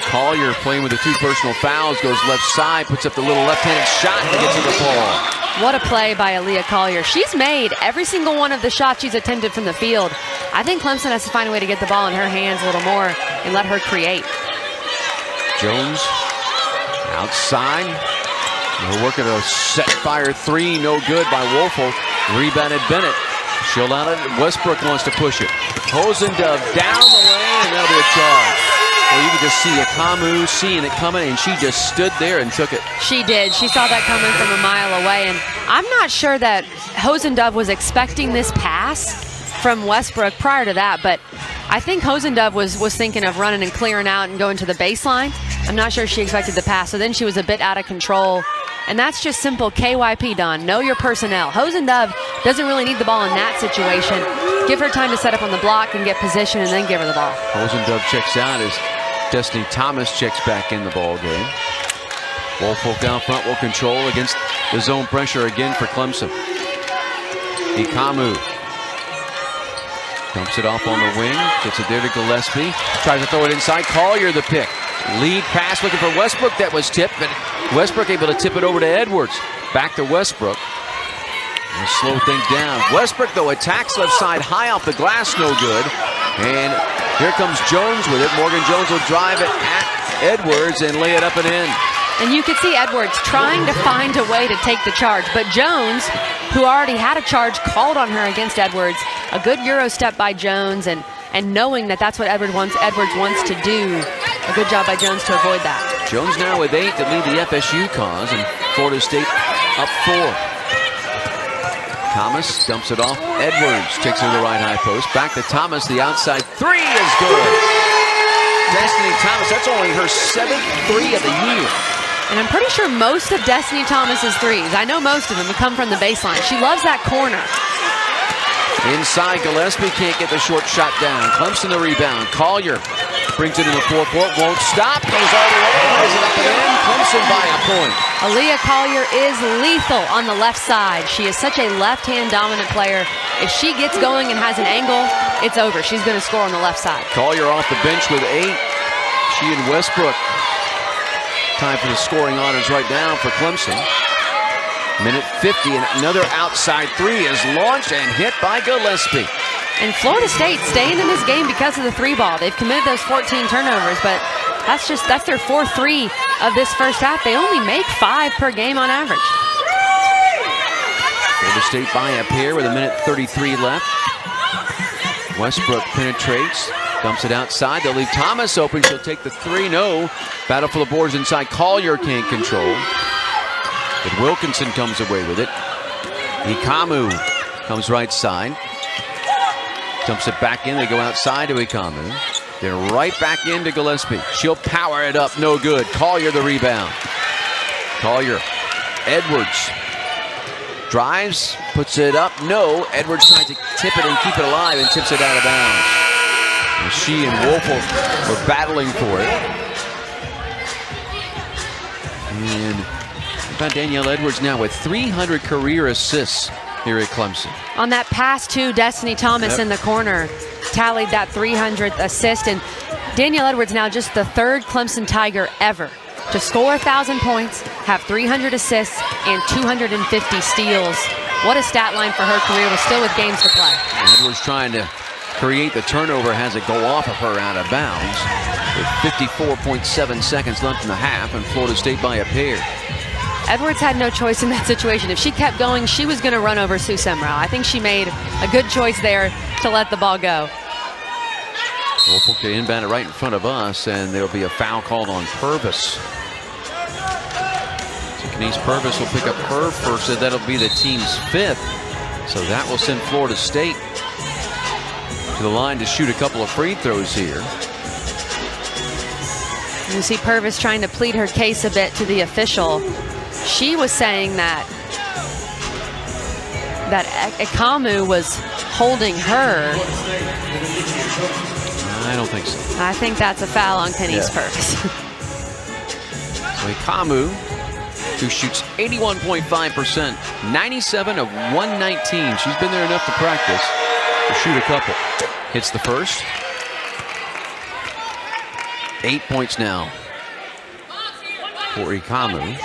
Collier playing with the 2 personal fouls, goes left side, puts up the little left-handed shot and gets to the ball. What a play by Aaliyah Collier. She's made every single one of the shots she's attempted from the field. I think Clemson has to find a way to get the ball in her hands a little more and let her create. Jones outside. They're working a set fire 3, no good by Woelfel. Rebounded Bennett. She'll out it. Westbrook wants to push it. Hosendove down the lane, and that'll be a charge. Well, you could just see Kamu seeing it coming, and she just stood there and took it. She did. She saw that coming from a mile away, and I'm not sure that Hosendove was expecting this pass from Westbrook prior to that, but I think Hosendove was thinking of running and clearing out and going to the baseline. I'm not sure she expected the pass, so then she was a bit out of control. And that's just simple KYP, Don. Know your personnel. Hosendove doesn't really need the ball in that situation. Give her time to set up on the block and get position, and then give her the ball. Hosendove checks out as Destiny Thomas checks back in the ball game. Woelfel down front will control against the zone pressure again for Clemson. Kamu dumps it off on the wing, gets it there to Gillespie, tries to throw it inside. Collier the pick. Lead pass looking for Westbrook, that was tipped, but Westbrook able to tip it over to Edwards. Back to Westbrook. And slow things down. Westbrook, though, attacks left side, high off the glass, no good. And here comes Jones with it. Morgan Jones will drive it at Edwards and lay it up and in. And you could see Edwards trying to find a way to take the charge. But Jones, who already had a charge called on her against Edwards, a good Euro step by Jones, and knowing that that's what Edwards wants to do. A good job by Jones to avoid that. Jones now with 8 to lead the FSU cause, and Florida State up 4. Thomas dumps it off. Edwards takes it to the right high post. Back to Thomas. The outside 3 is good. Destiny Thomas, that's only her 7th 3 of the year. And I'm pretty sure most of Destiny Thomas's threes, I know most of them, come from the baseline. She loves that corner. Inside, Gillespie can't get the short shot down. Clemson the rebound. Collier brings it in the forecourt, won't stop, goes all the way, lays it up and in. Clemson by a point. Aaliyah Collier is lethal on the left side. She is such a left-hand dominant player. If she gets going and has an angle, it's over. She's going to score on the left side. Collier off the bench with 8. She and Westbrook. Time for the scoring honors right now for Clemson. Minute 50, and another outside 3 is launched and hit by Gillespie. And Florida State staying in this game because of the 3 ball. They've committed those 14 turnovers, but that's their 4th 3 of this first half. They only make 5 per game on average. Florida State by a pair with a minute 33 left. Westbrook penetrates, dumps it outside. They'll leave Thomas open. She'll take the 3. No. Battle for the boards inside. Collier can't control. But Wilkinson comes away with it. Kamu comes right side. Dumps it back in. They go outside to Kamu. Then right back into Gillespie. She'll power it up. No good. Collier the rebound. Collier. Edwards. Drives. Puts it up. No. Edwards tries to tip it and keep it alive and tips it out of bounds. And she and Woelfel were battling for it. And about Danielle Edwards now with 300 career assists here at Clemson. On that pass to Destiny Thomas in the corner, tallied that 300th assist. And Danielle Edwards now just the 3rd Clemson Tiger ever to score 1,000 points, have 300 assists, and 250 steals What a stat line for her career, but still with games to play. Edwards trying to create the turnover, has it go off of her out of bounds with 54.7 seconds left in the half, and Florida State by a pair. Edwards had no choice in that situation. If she kept going, she was going to run over Sue Semrau. I think she made a good choice there to let the ball go. Wolfolk to inbound it right in front of us, and there'll be a foul called on Purvis. So Kenise Purvis will pick up her first, and that'll be the team's 5th. So that will send Florida State to the line to shoot a couple of free throws here. You see Purvis trying to plead her case a bit to the official. She was saying that Ekamu was holding her. I don't think so. I think that's a foul on Kenise Purvis. So Ekamu, who shoots 81.5%, 97 of 119. She's been there enough to practice to shoot a couple. Hits the first. 8 points now for Ekamu.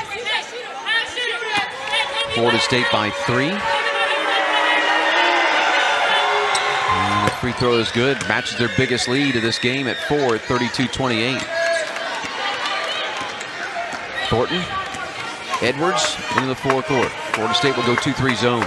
Florida State by 3. And the free throw is good. Matches their biggest lead of this game at 4 at 32-28. Thornton, Edwards into the forecourt. Florida State will go 2-3 zone.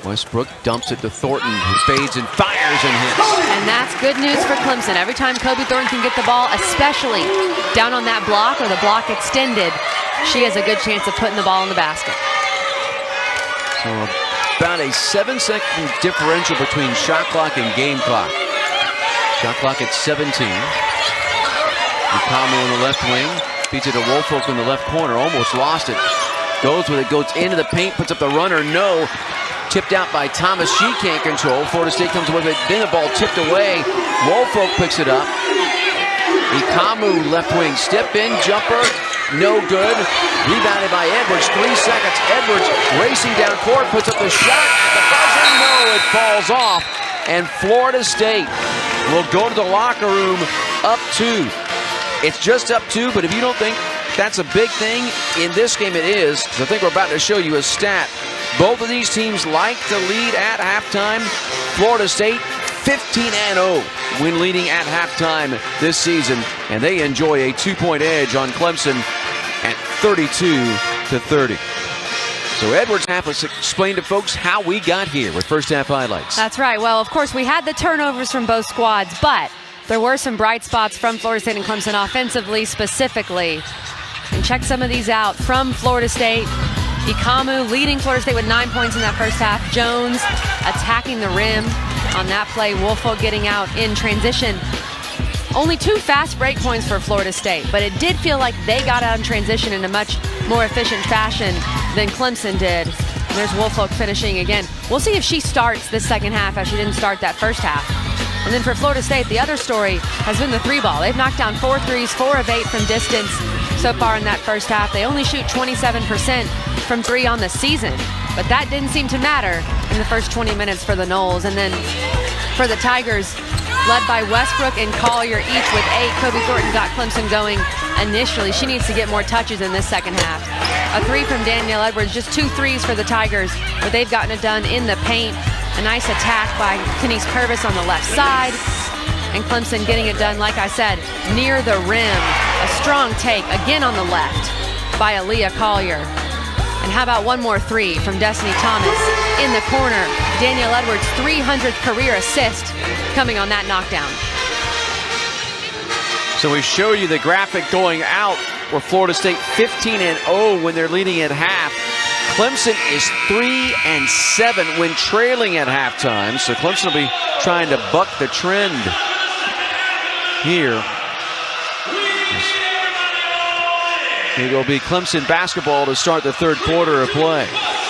Westbrook dumps it to Thornton, who fades and fires and hits. And that's good news for Clemson. Every time Kobe Thornton can get the ball, especially down on that block or the block extended, she has a good chance of putting the ball in the basket. So about a 7-second differential between shot clock and game clock. Shot clock at 17. Ekamu in the left wing, beats it to Wolfolk in the left corner, almost lost it. Goes with it, goes into the paint, puts up the runner, no. Tipped out by Thomas, she can't control. Florida State comes away with it, then the ball tipped away. Wolfolk picks it up. Ekamu left wing, step in, jumper, no good. Rebounded by Edwards, 3 seconds. Edwards racing down court, puts up the shot at the buzzer, no, it falls off. And Florida State will go to the locker room up 2. It's just up 2, but if you don't think that's a big thing, in this game it is. I think we're about to show you a stat. Both of these teams like to lead at halftime. Florida State 15-0 when leading at halftime this season, and they enjoy a 2-point edge on Clemson at 32-30. So Edwards half explained to folks how we got here with first half highlights. That's right. Well, of course, we had the turnovers from both squads, but there were some bright spots from Florida State and Clemson offensively specifically. And check some of these out from Florida State. Ekamu leading Florida State with 9 points in that first half. Jones attacking the rim on that play. Wolfolk getting out in transition. Only 2 fast break points for Florida State, but it did feel like they got out in transition in a much more efficient fashion than Clemson did. And there's Wolfolk finishing again. We'll see if she starts this second half as she didn't start that first half. And then for Florida State, the other story has been the 3-ball. They've knocked down 4 threes, 4 of 8 from distance so far in that first half. They only shoot 27% from 3 on the season, but that didn't seem to matter in the first 20 minutes for the Noles. And then for the Tigers, led by Westbrook and Collier, each with 8, Kobe Thornton got Clemson going initially. She needs to get more touches in this second half. A 3 from Danielle Edwards, just 2 threes for the Tigers, but they've gotten it done in the paint. A nice attack by Kenise Purvis on the left side. And Clemson getting it done, like I said, near the rim. A strong take, again on the left, by Aaliyah Collier. And how about one more 3 from Destiny Thomas in the corner. Danielle Edwards' 300th career assist coming on that knockdown. So we show you the graphic going out where Florida State 15-0 when they're leading at half. Clemson is 3-7 when trailing at halftime. So Clemson will be trying to buck the trend here. It will be Clemson basketball to start the third quarter of play.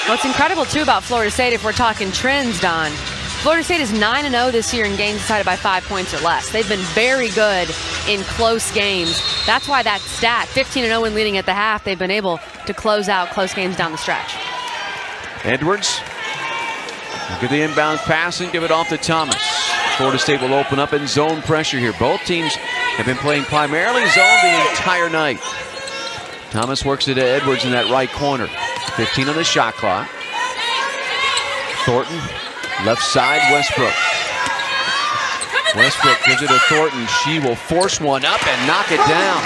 What's incredible, too, about Florida State, if we're talking trends, Don, Florida State is 9-0 this year in games decided by 5 points or less. They've been very good in close games. That's why that stat, 15-0 when leading at the half, they've been able to close out close games down the stretch. Edwards, look at the inbound pass and give it off to Thomas. Florida State will open up in zone pressure here. Both teams have been playing primarily zone the entire night. Thomas works it to Edwards in that right corner. 15 on the shot clock. Thornton, left side, Westbrook. Westbrook gives it to Thornton. She will force one up and knock it down.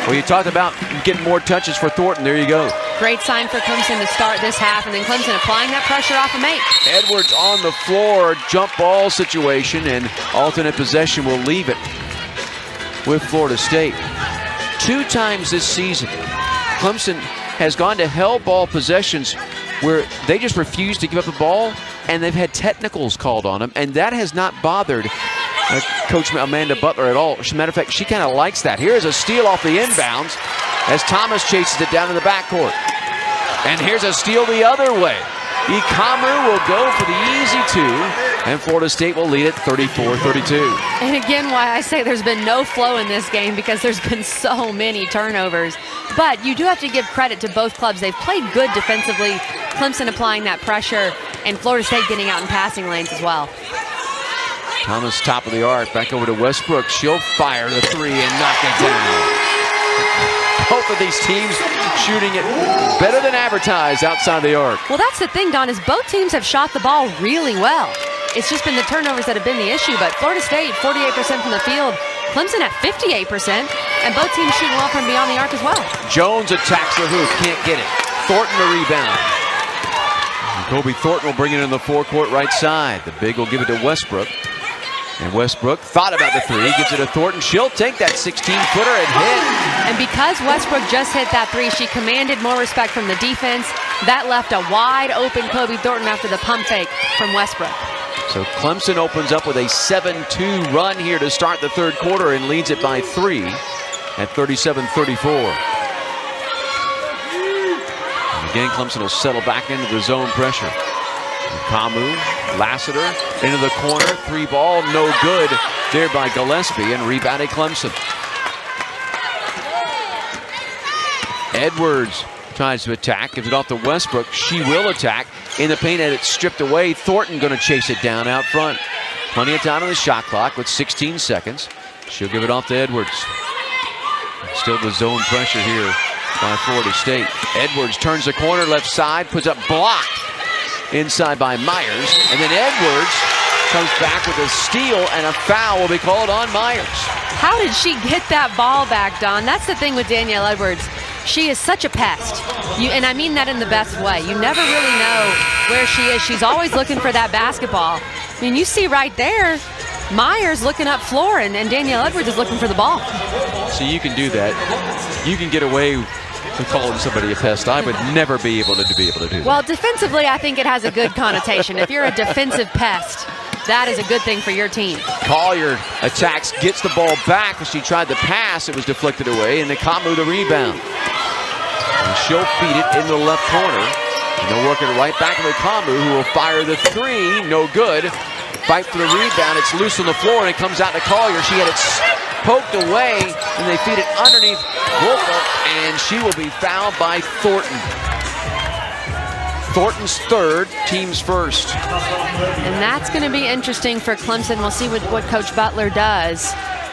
Well, you talked about getting more touches for Thornton. There you go. Great sign for Clemson to start this half, and then Clemson applying that pressure off of Mate. Edwards on the floor, jump ball situation, and alternate possession will leave it with Florida State. 2 times this season, Clemson has gone to hell ball possessions where they just refuse to give up the ball, and they've had technicals called on them, and that has not bothered Coach Amanda Butler at all. As a matter of fact, she kind of likes that. Here's a steal off the inbounds as Thomas chases it down in the backcourt. And here's a steal the other way. Ikamu will go for the easy 2, and Florida State will lead it 34-32. And again, why I say there's been no flow in this game, because there's been so many turnovers. But you do have to give credit to both clubs. They've played good defensively. Clemson applying that pressure, and Florida State getting out in passing lanes as well. Thomas, top of the arc, back over to Westbrook. She'll fire the 3 and knock it down. Both of these teams shooting it better than advertised outside the arc. Well, that's the thing, Don, is both teams have shot the ball really well. It's just been the turnovers that have been the issue. But Florida State, 48% from the field. Clemson at 58%. And both teams shooting well from beyond the arc as well. Jones attacks the hoop, can't get it. Thornton the rebound. And Kobe Thornton will bring it in the forecourt right side. The big will give it to Westbrook. And Westbrook thought about the 3, gives it to Thornton. She'll take that 16-footer and hit. And because Westbrook just hit that 3, she commanded more respect from the defense. That left a wide open Kobe Thornton after the pump fake from Westbrook. So Clemson opens up with a 7-2 run here to start the third quarter and leads it by 3 at 37-34. And again, Clemson will settle back into the zone pressure. Kamu, Lassiter into the corner, 3 ball, no good there by Gillespie, and rebounded Clemson. Edwards tries to attack, gives it off to Westbrook. She will attack in the paint, and it's stripped away. Thornton going to chase it down out front. Plenty of time on the shot clock with 16 seconds. She'll give it off to Edwards. Still the zone pressure here by Florida State. Edwards turns the corner, left side, puts up blocked. Inside by Myers, and then Edwards comes back with a steal, and a foul will be called on Myers. How did she get that ball back, Don? That's the thing with Danielle Edwards. She is such a pest, and I mean that in the best way. You never really know where she is. She's always looking for that basketball. I mean, you see right there, Myers looking up floor, and Danielle Edwards is looking for the ball. So you can do that. You can get away with calling somebody a pest. I would never be able to do that. Well, defensively, I think it has a good connotation. If you're a defensive pest, that is a good thing for your team. Collier attacks, gets the ball back. As she tried to pass, it was deflected away, and Nakamu the rebound. And she'll feed it in the left corner. And they'll work it right back to Nakamu, who will fire the 3. No good. Fight for the rebound. It's loose on the floor, and it comes out to Collier. She had it poked away, and they feed it underneath Wolfert, and she will be fouled by Thornton. Thornton's 3rd, team's 1st. And that's going to be interesting for Clemson. We'll see what Coach Butler does,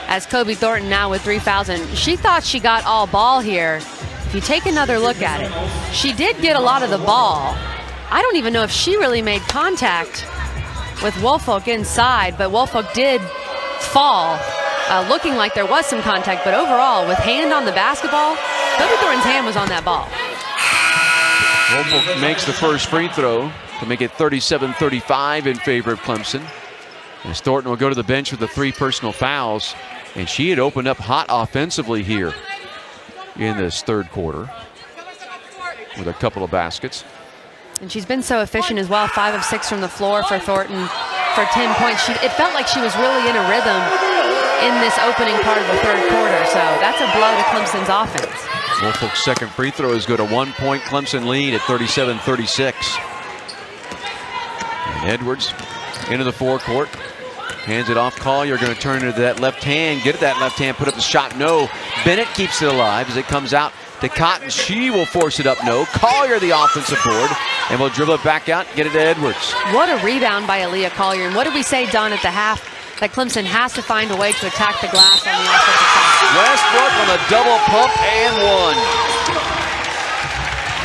as Kobe Thornton now with 3 fouls. And she thought she got all ball here. If you take another look at it, she did get a lot of the ball. I don't even know if she really made contact with Woolfolk inside, but Woolfolk did fall, looking like there was some contact. But overall, with hand on the basketball, Kobe Thornton's hand was on that ball. Woolfolk makes the first free throw to make it 37-35 in favor of Clemson. As Thornton will go to the bench with the 3 personal fouls, and she had opened up hot offensively here in this third quarter with a couple of baskets. And she's been so efficient as well, 5 of 6 from the floor for Thornton for 10 points. It felt like she was really in a rhythm in this opening part of the third quarter, so that's a blow to Clemson's offense. Woolfolk's second free throw is good. A 1-point Clemson lead at 37-36. And Edwards into the forecourt. Hands it off. Collier going to turn into that left hand. Get it that left hand. Put up the shot. No. Bennett keeps it alive as it comes out to Cotton. She will force it up. No. Collier the offensive board. And will dribble it back out. Get it to Edwards. What a rebound by Aaliyah Collier. And what did we say, Don, at the half? That Clemson has to find a way to attack the glass on the offensive side. Westbrook on a double pump and 1.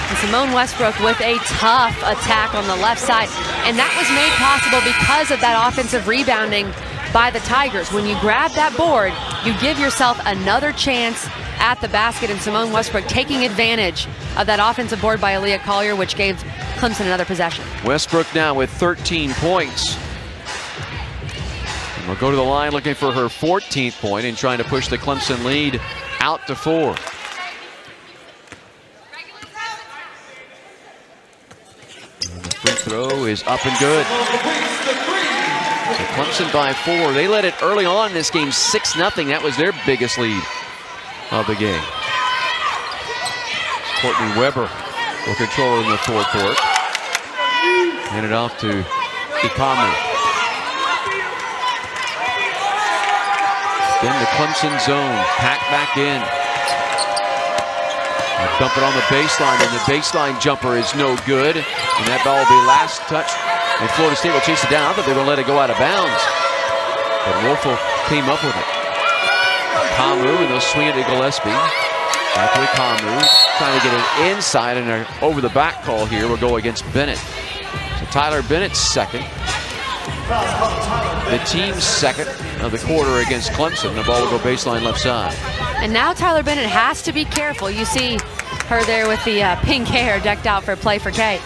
And Simone Westbrook with a tough attack on the left side. And that was made possible because of that offensive rebounding by the Tigers. When you grab that board, you give yourself another chance at the basket, and Simone Westbrook taking advantage of that offensive board by Aaliyah Collier, which gave Clemson another possession. Westbrook now with 13 points. And we'll go to the line looking for her 14th point and trying to push the Clemson lead out to 4. And the free throw is up and good. So Clemson by 4. They led it early on in this game, 6-0. That was their biggest lead of the game. Courtney Weber will control in the forecourt. Hand it off to Ikamu. Then the Clemson zone, packed back in. Dump it on the baseline, and the baseline jumper is no good. And that ball will be last touch. And Florida State will chase it down. I thought they were going to let it go out of bounds. But Woelfel came up with it. Kamu, and they'll swing it to Gillespie. Back to Kamu, trying to get it inside, and an over the back call here will go against Bennett. So Tyler Bennett's second. The team's second of the quarter against Clemson. The ball will go baseline left side. And now Tyler Bennett has to be careful. You see her there with the pink hair decked out for play for K.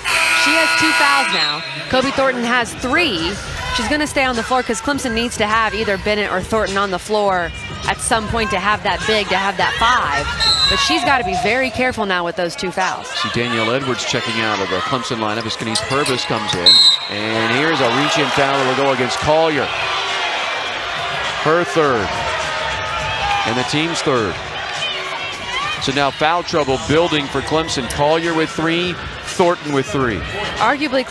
She has 2 fouls now. Kobe Thornton has 3. She's going to stay on the floor because Clemson needs to have either Bennett or Thornton on the floor at some point to have that big, to have that 5. But she's got to be very careful now with those 2 fouls. See Danielle Edwards checking out of the Clemson lineup as Kenise Purvis comes in. And here's a reach-in foul that will go against Collier. Her 3rd. And the team's 3rd. So now foul trouble building for Clemson. Collier with 3, Thornton with 3. Arguably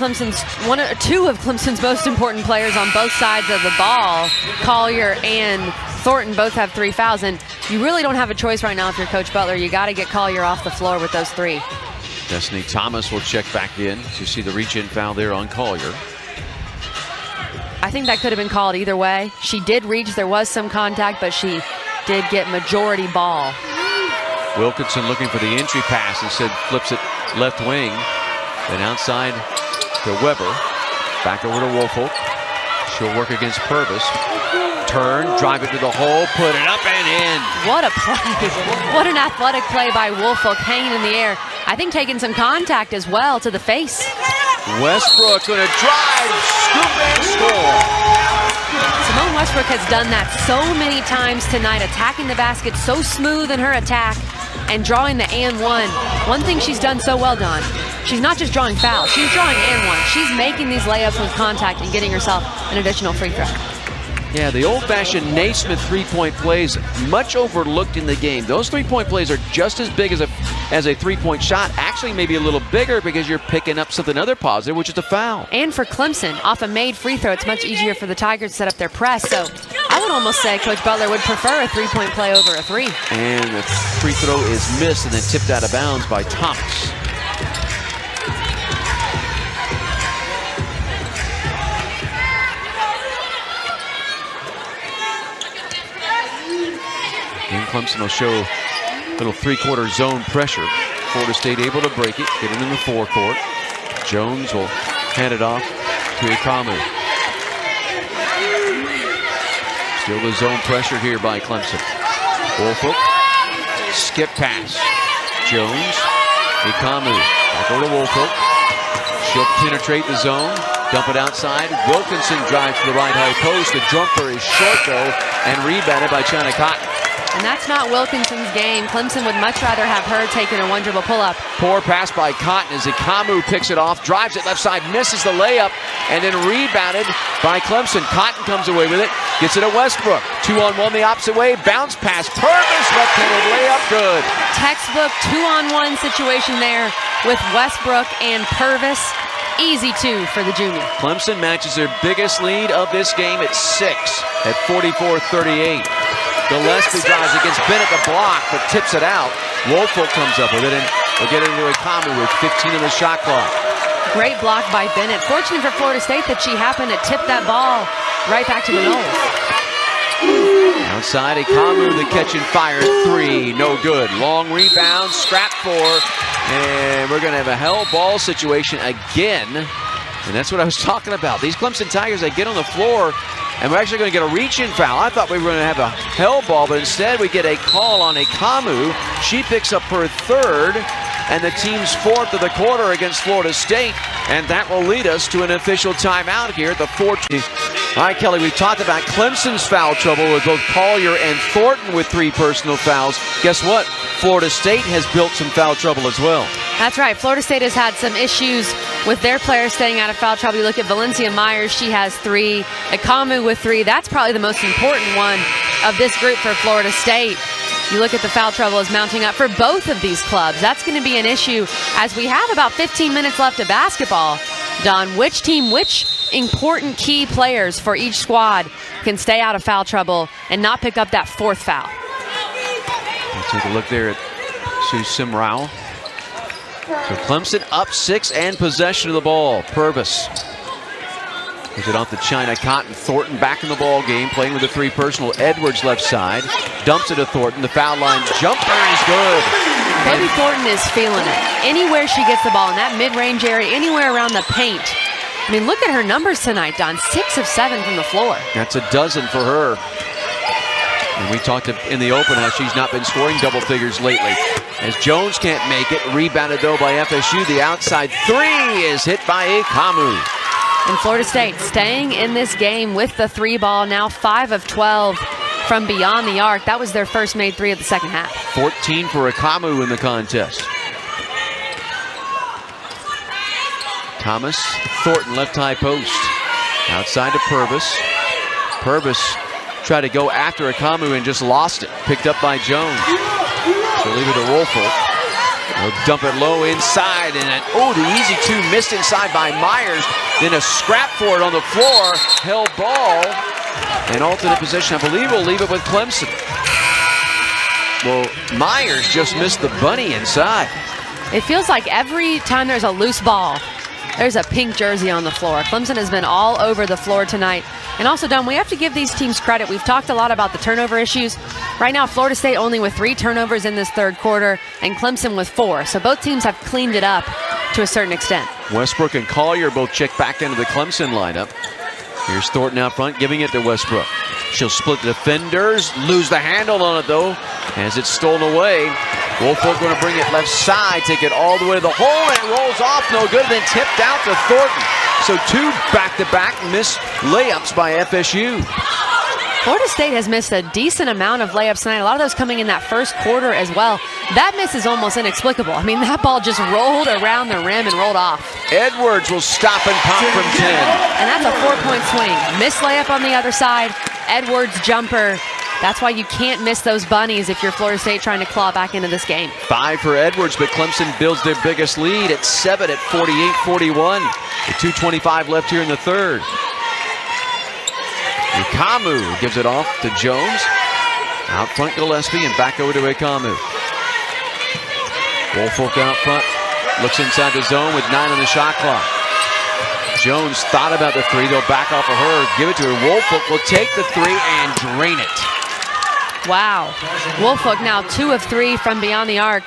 two of Clemson's most important players on both sides of the ball. Collier and Thornton both have 3 fouls, and you really don't have a choice right now if you're Coach Butler. You got to get Collier off the floor with those 3. Destiny Thomas will check back in. So you see the reach-in foul there on Collier. I think that could have been called either way. She did reach, there was some contact, but she did get majority ball. Wilkinson looking for the entry pass, instead flips it left wing. Then outside to Weber. Back over to Woelfel. She'll work against Purvis. Turn, drive it to the hole, put it up and in. What a play. What an athletic play by Woelfel, hanging in the air. I think taking some contact as well to the face. Westbrook going to drive, scoop and score. Simone Westbrook has done that so many times tonight, attacking the basket so smooth in her attack and drawing the and one. One thing she's done so well, Don, she's not just drawing fouls, she's drawing and one. She's making these layups with contact and getting herself an additional free throw. Yeah, the old-fashioned Naismith three-point plays, much overlooked in the game. Those three-point plays are just as big as a three-point shot. Actually, maybe a little bigger because you're picking up something other positive, which is a foul. And for Clemson, off a made free throw, it's much easier for the Tigers to set up their press. So I would almost say Coach Butler would prefer a three-point play over a 3. And the free throw is missed and then tipped out of bounds by Thomas. And Clemson will show a little three-quarter zone pressure. Florida State able to break it, get it in the forecourt. Jones will hand it off to Ikamu. Still the zone pressure here by Clemson. Woelfel, skip pass. Jones, Ikamu, back over to Woelfel. She'll penetrate the zone, dump it outside. Wilkinson drives to the right high post. The jumper is short though, and rebounded by China Cotton. And that's not Wilkinson's game. Clemson would much rather have her taking a one-dribble pull-up. Poor pass by Cotton as Ikamu picks it off, drives it left side, misses the layup, and then rebounded by Clemson. Cotton comes away with it, gets it at Westbrook. 2-on-1 the opposite way, bounce pass, Purvis, left-handed layup, good. Textbook 2-on-1 situation there with Westbrook and Purvis. Easy 2 for the junior. Clemson matches their biggest lead of this game at 6 at 44-38. Gillespie drives against Bennett, the block, but tips it out. Woelfel comes up with it, and we'll get into Ikamu with 15 on the shot clock. Great block by Bennett. Fortunate for Florida State that she happened to tip that ball right back to the Noles. Outside, Ikamu, the catch and fire three, no good. Long rebound, scrap four, and we're going to have a hell ball situation again. And that's what I was talking about. These Clemson Tigers, they get on the floor, and we're actually going to get a reach-in foul. I thought we were going to have a hell ball, but instead we get a call on Ikamu. She picks up her third, and the team's fourth of the quarter against Florida State, and that will lead us to an official timeout here at the 14th. All right, Kelly, we've talked about Clemson's foul trouble with both Collier and Thornton with 3 personal fouls. Guess what? Florida State has built some foul trouble as well. That's right. Florida State has had some issues with their players staying out of foul trouble. You look at Valencia Myers, she has 3. Ikamu with 3. That's probably the most important one of this group for Florida State. You look at the foul trouble is mounting up for both of these clubs. That's going to be an issue as we have about 15 minutes left of basketball. Don, which team, which important key players for each squad can stay out of foul trouble and not pick up that 4th foul? We'll take a look there at Sue Simrau. So Clemson up 6 and possession of the ball. Purvis gives it off to China Cotton. Thornton back in the ball game, playing with a 3 personal. Edwards left side, dumps it to Thornton. The foul line jumper is good. Maybe Thornton is feeling it. Anywhere she gets the ball in that mid-range area, anywhere around the paint. I mean, look at her numbers tonight, Don. 6 of 7 from the floor. That's a dozen for her. And we talked in the open how she's not been scoring double figures lately. As Jones can't make it, rebounded though by FSU. The outside 3 is hit by Ikamu. And Florida State staying in this game with the 3 ball, now 5 of 12 from beyond the arc. That was their first made 3 of the second half. 14 for Ikamu in the contest. Thomas, Thornton left high post. Outside to Purvis. Purvis tried to go after Ikamu and just lost it. Picked up by Jones. She'll leave it to Woolfolk. They'll dump it low inside, and the easy 2 missed inside by Myers. Then a scrap for it on the floor. Held ball. And alternate position, I believe we'll leave it with Clemson. Well, Myers just missed the bunny inside. It feels like every time there's a loose ball, there's a pink jersey on the floor. Clemson has been all over the floor tonight. And also, Don, we have to give these teams credit. We've talked a lot about the turnover issues. Right now, Florida State only with 3 turnovers in this third quarter, and Clemson with 4. So both teams have cleaned it up to a certain extent. Westbrook and Collier both check back into the Clemson lineup. Here's Thornton out front, giving it to Westbrook. She'll split the defenders, lose the handle on it though, as it's stolen away. Woolfolk going to bring it left side, take it all the way to the hole, and it rolls off, no good, then tipped out to Thornton. So 2 back-to-back missed layups by FSU. Florida State has missed a decent amount of layups tonight, a lot of those coming in that first quarter as well. That miss is almost inexplicable. I mean, that ball just rolled around the rim and rolled off. Edwards will stop and pop from 10. And that's a 4-point swing. Missed layup on the other side, Edwards jumper. That's why you can't miss those bunnies if you're Florida State trying to claw back into this game. 5 for Edwards, but Clemson builds their biggest lead at 7 at 48-41. With 2:25 left here in the third. Ikamu gives it off to Jones. Out front Gillespie and back over to Ikamu. Woolfolk out front. Looks inside the zone with 9 on the shot clock. Jones thought about the 3. They'll back off of her. Give it to her. Woolfolk will take the 3 and drain it. Wow. Woolfolk now 2 of 3 from beyond the arc.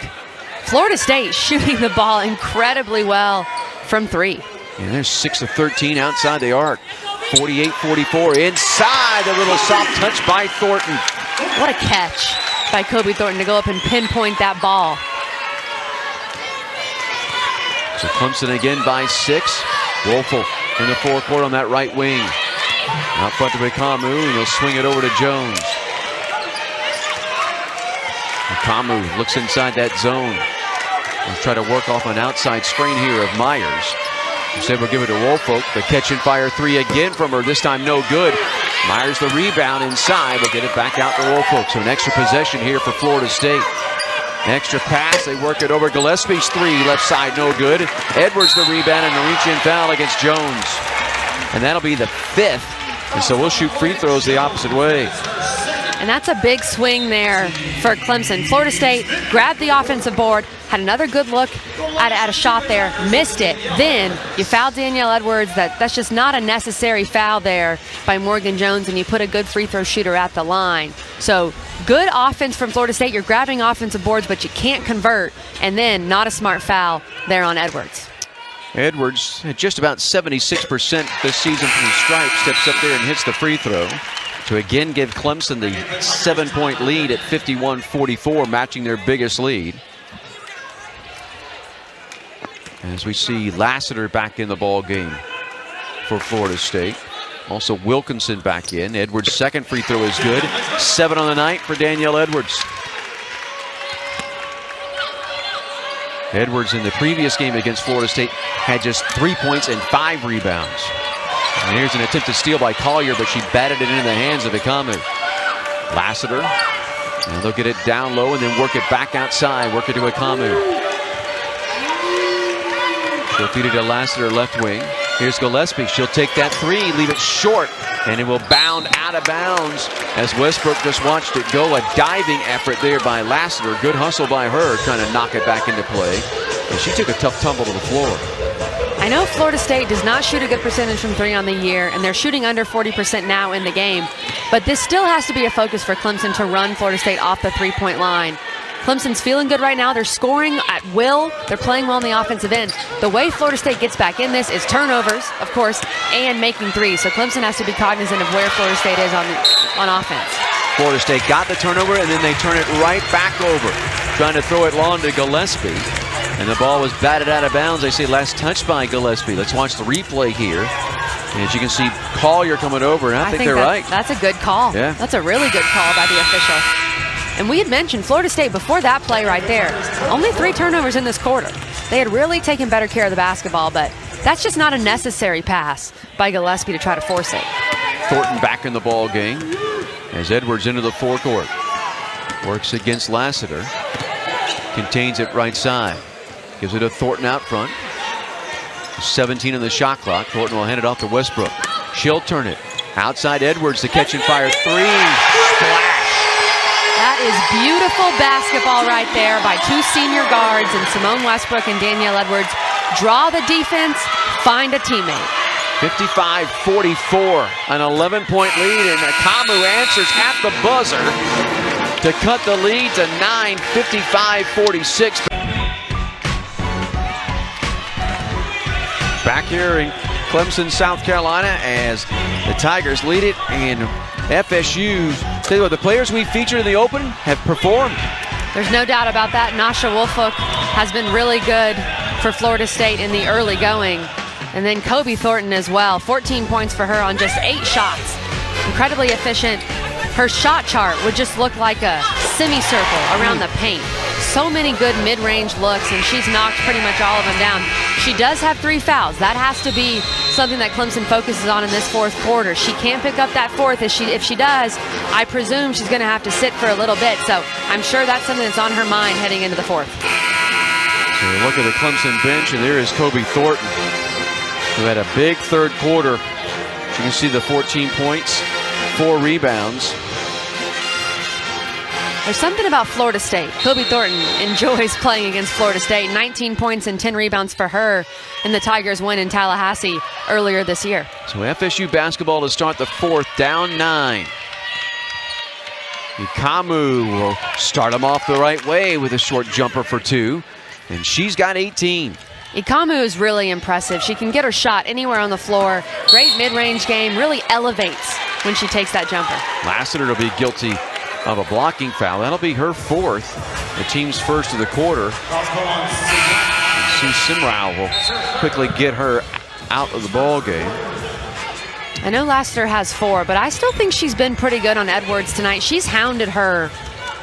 Florida State shooting the ball incredibly well from 3. And there's 6 of 13 outside the arc. 48-44 inside. A little soft touch by Thornton. What a catch by Kobe Thornton to go up and pinpoint that ball. So Clemson again by 6. Woolfolk in the forecourt on that right wing. Out front to Ikamu, and he'll swing it over to Jones. Ikamu looks inside that zone. We'll try to work off an outside screen here of Myers. Instead, we'll give it to Woolfolk. The catch and fire 3 again from her. This time, no good. Myers the rebound inside. We'll get it back out to Woolfolk. So an extra possession here for Florida State. Extra pass. They work it over. Gillespie's 3 left side, no good. Edwards the rebound and the reach-in foul against Jones. And that'll be the 5th. And so we'll shoot free throws the opposite way. And that's a big swing there for Clemson. Florida State grabbed the offensive board, had another good look at a shot there, missed it. Then you foul Danielle Edwards. That's just not a necessary foul there by Morgan Jones, and you put a good free throw shooter at the line. So good offense from Florida State. You're grabbing offensive boards, but you can't convert. And then not a smart foul there on Edwards. Edwards at just about 76% this season from the stripe, steps up there and hits the free throw to again give Clemson the 7-point lead at 51-44, matching their biggest lead. As we see Lassiter back in the ball game for Florida State. Also Wilkinson back in. Edwards' second free throw is good. 7 on the night for Danielle Edwards. Edwards in the previous game against Florida State had just 3 points and 5 rebounds. And here's an attempted steal by Collier, but she batted it into the hands of Ikamu. Lassiter. And they'll get it down low and then work it back outside. Work it to Ikamu. She'll feed it to Lassiter, left wing. Here's Gillespie. She'll take that three, leave it short, and it will bound out of bounds as Westbrook just watched it go. A diving effort there by Lassiter. Good hustle by her, trying to knock it back into play. And she took a tough tumble to the floor. I know Florida State does not shoot a good percentage from three on the year, and they're shooting under 40% now in the game. But this still has to be a focus for Clemson to run Florida State off the three-point line. Clemson's feeling good right now. They're scoring at will. They're playing well on the offensive end. The way Florida State gets back in this is turnovers, of course, and making threes. So Clemson has to be cognizant of where Florida State is on offense. Florida State got the turnover, and then they turn it right back over, trying to throw it long to Gillespie. And the ball was batted out of bounds. They say last touch by Gillespie. Let's watch the replay here. And as you can see, Collier coming over, and I think they're right. That's a good call. Yeah. That's a really good call by the official. And we had mentioned Florida State before that play right there. Only 3 turnovers in this quarter. They had really taken better care of the basketball, but that's just not a necessary pass by Gillespie to try to force it. Thornton back in the ball game as Edwards into the forecourt. Works against Lassiter. Contains it right side. Gives it to Thornton out front. 17 on the shot clock. Thornton will hand it off to Westbrook. She'll turn it. Outside Edwards, the catch and fire three. Splash. That is beautiful basketball right there by 2 senior guards, and Simone Westbrook and Danielle Edwards draw the defense, find a teammate. 55-44, an 11-point lead, and Ikamu answers at the buzzer to cut the lead to 9, 55-46. Back here in Clemson, South Carolina, as the Tigers lead it, and FSU, tell you what, the players we featured in the Open have performed. There's no doubt about that. Nasha Wolfolk has been really good for Florida State in the early going. And then Kobe Thornton as well. 14 points for her on just 8 shots. Incredibly efficient. Her shot chart would just look like a semicircle around the paint. So many good mid-range looks, and she's knocked pretty much all of them down. She does have 3 fouls. That has to be something that Clemson focuses on in this fourth quarter. She can't pick up that fourth. If she does, I presume she's going to have to sit for a little bit. So I'm sure that's something that's on her mind heading into the fourth. So look at the Clemson bench, and there is Kobe Thornton, who had a big third quarter. You can see the 14 points, 4 rebounds. There's something about Florida State. Kobe Thornton enjoys playing against Florida State. 19 points and 10 rebounds for her in the Tigers' win in Tallahassee earlier this year. So FSU basketball to start the fourth, down 9. Ikamu will start them off the right way with a short jumper for 2. And she's got 18. Ikamu is really impressive. She can get her shot anywhere on the floor. Great mid-range game. Really elevates when she takes that jumper. Lassiter will be guilty of a blocking foul. That'll be her 4th. The team's first of the quarter. Sue Simrau will quickly get her out of the ball game. I know Lassiter has 4, but I still think she's been pretty good on Edwards tonight. She's hounded her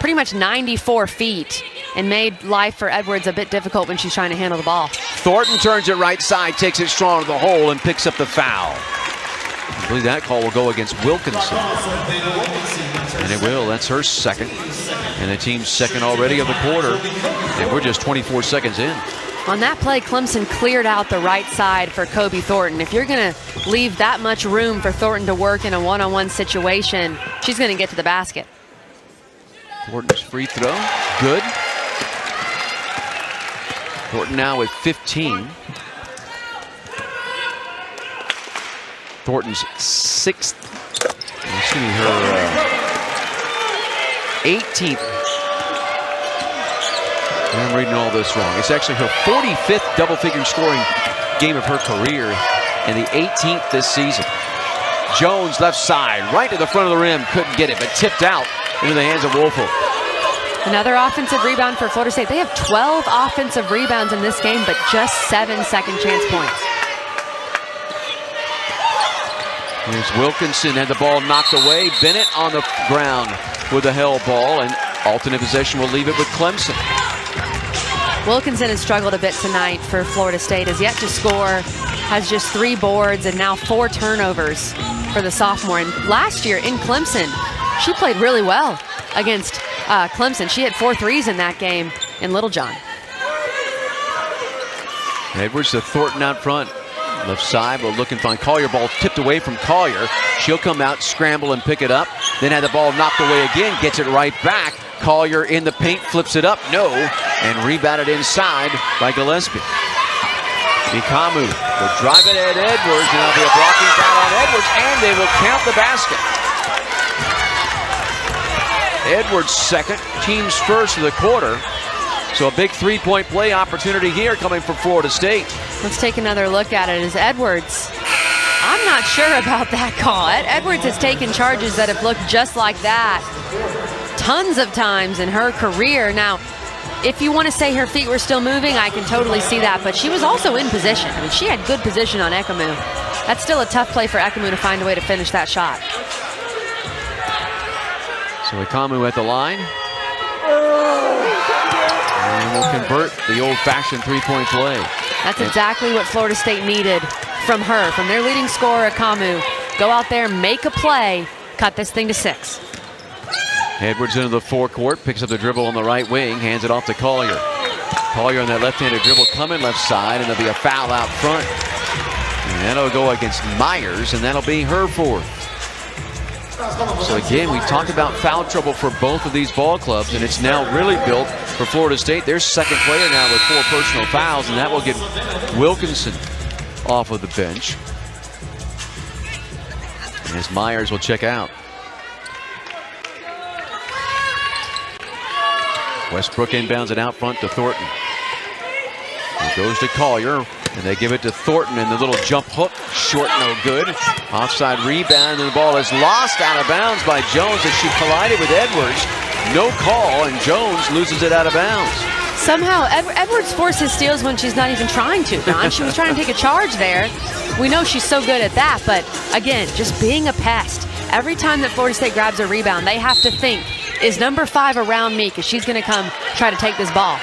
pretty much 94 feet and made life for Edwards a bit difficult when she's trying to handle the ball. Thornton turns it right side, takes it strong to the hole, and picks up the foul. I believe that call will go against Wilkinson. And it will. That's her 2nd. And the team's 2nd already of the quarter. And we're just 24 seconds in. On that play, Clemson cleared out the right side for Kobe Thornton. If you're going to leave that much room for Thornton to work in a one-on-one situation, she's going to get to the basket. Thornton's free throw, good. Thornton now with 15. Thornton's sixth, excuse me, her 18th. I'm reading all this wrong. It's actually her 45th double-figure scoring game of her career and the 18th this season. Jones left side, right to the front of the rim, couldn't get it, but tipped out into the hands of Woelfel. Another offensive rebound for Florida State. They have 12 offensive rebounds in this game, but just 7 second chance points. Here's Wilkinson, had the ball knocked away. Bennett on the ground with a held ball, and alternate possession will leave it with Clemson. Wilkinson has struggled a bit tonight for Florida State, has yet to score, has just 3 boards and now 4 turnovers for the sophomore. And last year in Clemson, she played really well against Clemson. She had 4 threes in that game in Littlejohn. Edwards to Thornton out front. Left side, but looking fine. Collier, ball tipped away from Collier. She'll come out, scramble, and pick it up. Then had the ball knocked away again, gets it right back. Collier in the paint, flips it up, no, and rebounded inside by Gillespie. Ikamu will drive it at Edwards, and there'll be a blocking foul on Edwards, and they will count the basket. Edwards second, team's first of the quarter. So a big three-point play opportunity here coming from Florida State. Let's take another look at it as Edwards. I'm not sure about that call. Edwards has taken charges that have looked just like that tons of times in her career. Now, if you want to say her feet were still moving, I can totally see that, but she was also in position. I mean, she had good position on Ekamu. That's still a tough play for Ekamu to find a way to finish that shot. So Ekamu at the line. And will convert the old-fashioned three-point play. That's exactly what Florida State needed from her, from their leading scorer, Ekamu. Go out there, make a play, cut this thing to 6. Edwards into the forecourt, picks up the dribble on the right wing, hands it off to Collier. Collier on that left-handed dribble coming left side, and there'll be a foul out front. And that'll go against Myers, and that'll be her 4th. So again, we talked about foul trouble for both of these ball clubs, and it's now really built for Florida State. Their second player now with 4 personal fouls, and that will get Wilkinson off of the bench. And as Myers will check out. Westbrook inbounds it out front to Thornton. It goes to Collier, and they give it to Thornton, and the little jump hook, short, no good. Offside rebound, and the ball is lost out of bounds by Jones as she collided with Edwards. No call, and Jones loses it out of bounds. Somehow, Edwards forces steals when she's not even trying to, Don. She was trying to take a charge there. We know she's so good at that, but again, just being a pest. Every time that Florida State grabs a rebound, they have to think, is number 5 around me? Because she's going to come try to take this ball.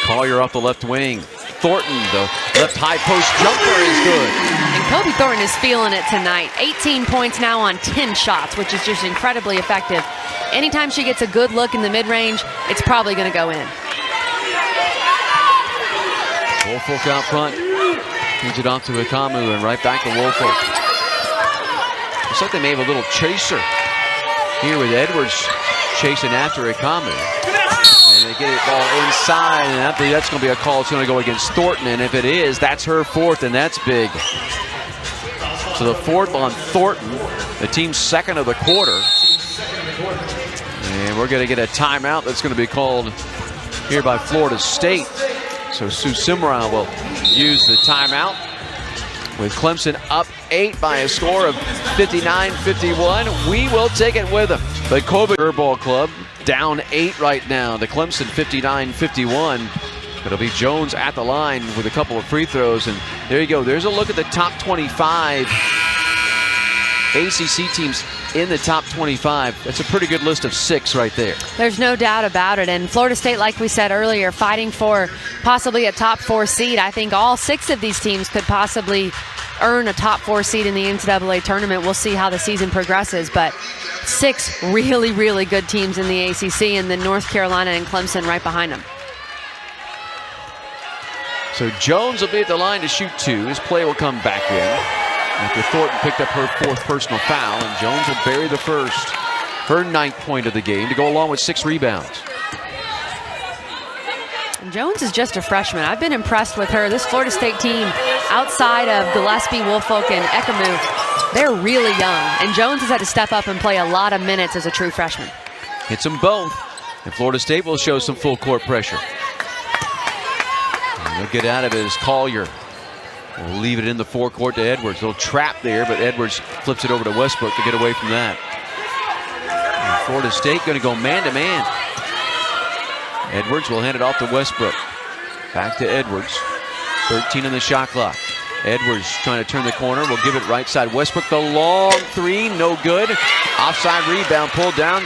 Collier off the left wing. Thornton, the left high post jumper is good. And Kobe Thornton is feeling it tonight. 18 points now on 10 shots, which is just incredibly effective. Anytime she gets a good look in the mid-range, it's probably going to go in. Woelfel out front. Hands it off to Ekamu and right back to Woelfel. Looks like they may have a little chaser here with Edwards chasing after Ekamu. And they get it ball inside, and I believe that's going to be a call. It's going to go against Thornton, and if it is, that's her 4th, and that's big. So the 4th on Thornton, the team's 2nd of the quarter. And we're going to get a timeout that's going to be called here by Florida State. So Sue Simrau will use the timeout with Clemson up 8 by a score of 59-51. We will take it with them. The Kobe Ball Club down 8 right now. The Clemson 59-51. It'll be Jones at the line with a couple of free throws. And there you go. There's a look at the top 25 ACC teams in the top 25. That's a pretty good list of 6 right there. There's no doubt about it. And Florida State, like we said earlier, fighting for possibly a top 4 seed. I think all 6 of these teams could possibly earn a top 4 seed in the NCAA tournament. We'll see how the season progresses, but 6 really, really good teams in the ACC, and then North Carolina and Clemson right behind them. So Jones will be at the line to shoot 2. His play will come back in after Thornton picked up her 4th personal foul, and Jones will bury the first. her 9th point of the game to go along with 6 rebounds. Jones is just a freshman. I've been impressed with her. This Florida State team, outside of Gillespie, Woolfolk, and Ekamu, they're really young. And Jones has had to step up and play a lot of minutes as a true freshman. Hits them both. And Florida State will show some full court pressure. And they'll get out of it as Collier will leave it in the forecourt to Edwards. Little trap there, but Edwards flips it over to Westbrook to get away from that. And Florida State going to go man-to-man. Edwards will hand it off to Westbrook. Back to Edwards. 13 on the shot clock. Edwards trying to turn the corner. Will give it right side. Westbrook, the long 3, no good. Offside rebound pulled down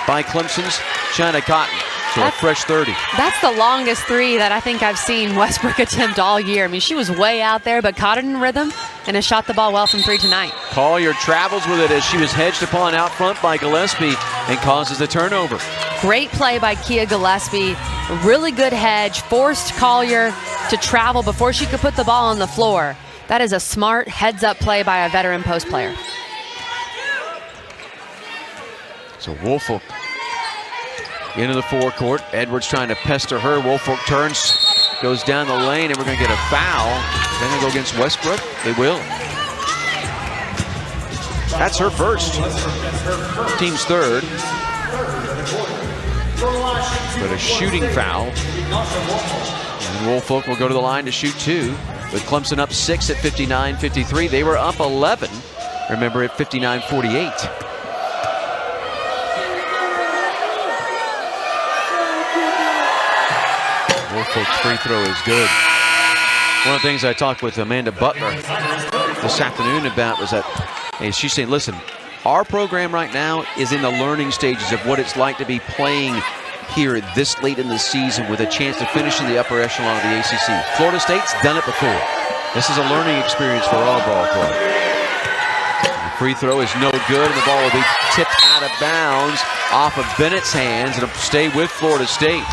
by Clemson's China Cotton. So a fresh 30. That's the longest 3 that I think I've seen Westbrook attempt all year. I mean, she was way out there, but caught it in rhythm and has shot the ball well from 3 tonight. Collier travels with it as she was hedged upon out front by Gillespie and causes the turnover. Great play by Kia Gillespie. Really good hedge. Forced Collier to travel before she could put the ball on the floor. That is a smart heads-up play by a veteran post player. So Woolfolk into the forecourt. Edwards trying to pester her. Woolfolk turns, goes down the lane, and we're going to get a foul. They're going to go against Westbrook. They will. That's her first. Team's third. But a shooting foul. And Woolfolk will go to the line to shoot 2. With Clemson up 6 at 59-53. They were up 11, remember, at 59-48. Woolfolk's free throw is good. One of the things I talked with Amanda Butler this afternoon about was that, hey, she's saying, listen, our program right now is in the learning stages of what it's like to be playing here this late in the season with a chance to finish in the upper echelon of the ACC. Florida State's done it before. This is a learning experience for our ball club. The free throw is no good, and the ball will be tipped out of bounds off of Bennett's hands, and it'll stay with Florida State.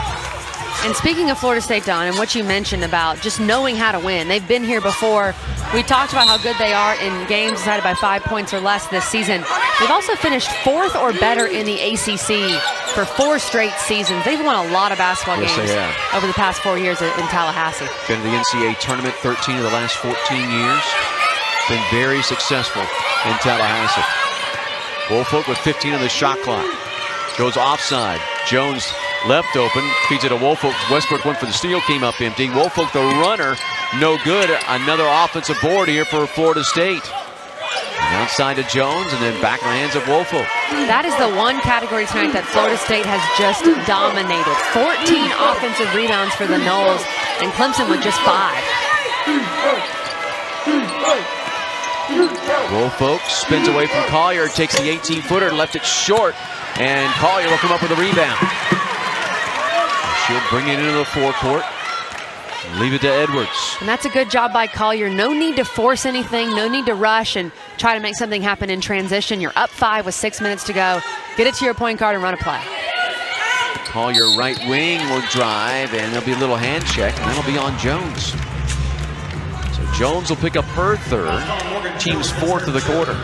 And speaking of Florida State, Don, and what you mentioned about just knowing how to win, they've been here before. We talked about how good they are in games decided by 5 points or less this season. They've also finished 4th or better in the ACC for 4 straight seasons. They've won a lot of basketball games over the past 4 years in Tallahassee. Been to the NCAA tournament 13 of the last 14 years. Been very successful in Tallahassee. Woolfolk with 15 on the shot clock. Goes offside. Jones left open, feeds it to Woolfolk. Westbrook went for the steal, came up empty. Woolfolk, the runner, no good. Another offensive board here for Florida State. And outside to Jones, and then back in the hands of Woolfolk. That is the one category tonight that Florida State has just dominated. 14 offensive rebounds for the Noles, and Clemson with just 5. Woolfolk spins away from Collier, takes the 18-footer, left it short, and Collier will come up with a rebound. She'll bring it into the forecourt. Leave it to Edwards. And that's a good job by Collier. No need to force anything, no need to rush and try to make something happen in transition. You're up 5 with 6 minutes to go. Get it to your point guard and run a play. Collier right wing will drive, and there'll be a little hand check, and that'll be on Jones. So Jones will pick up her 3rd, team's 4th of the quarter.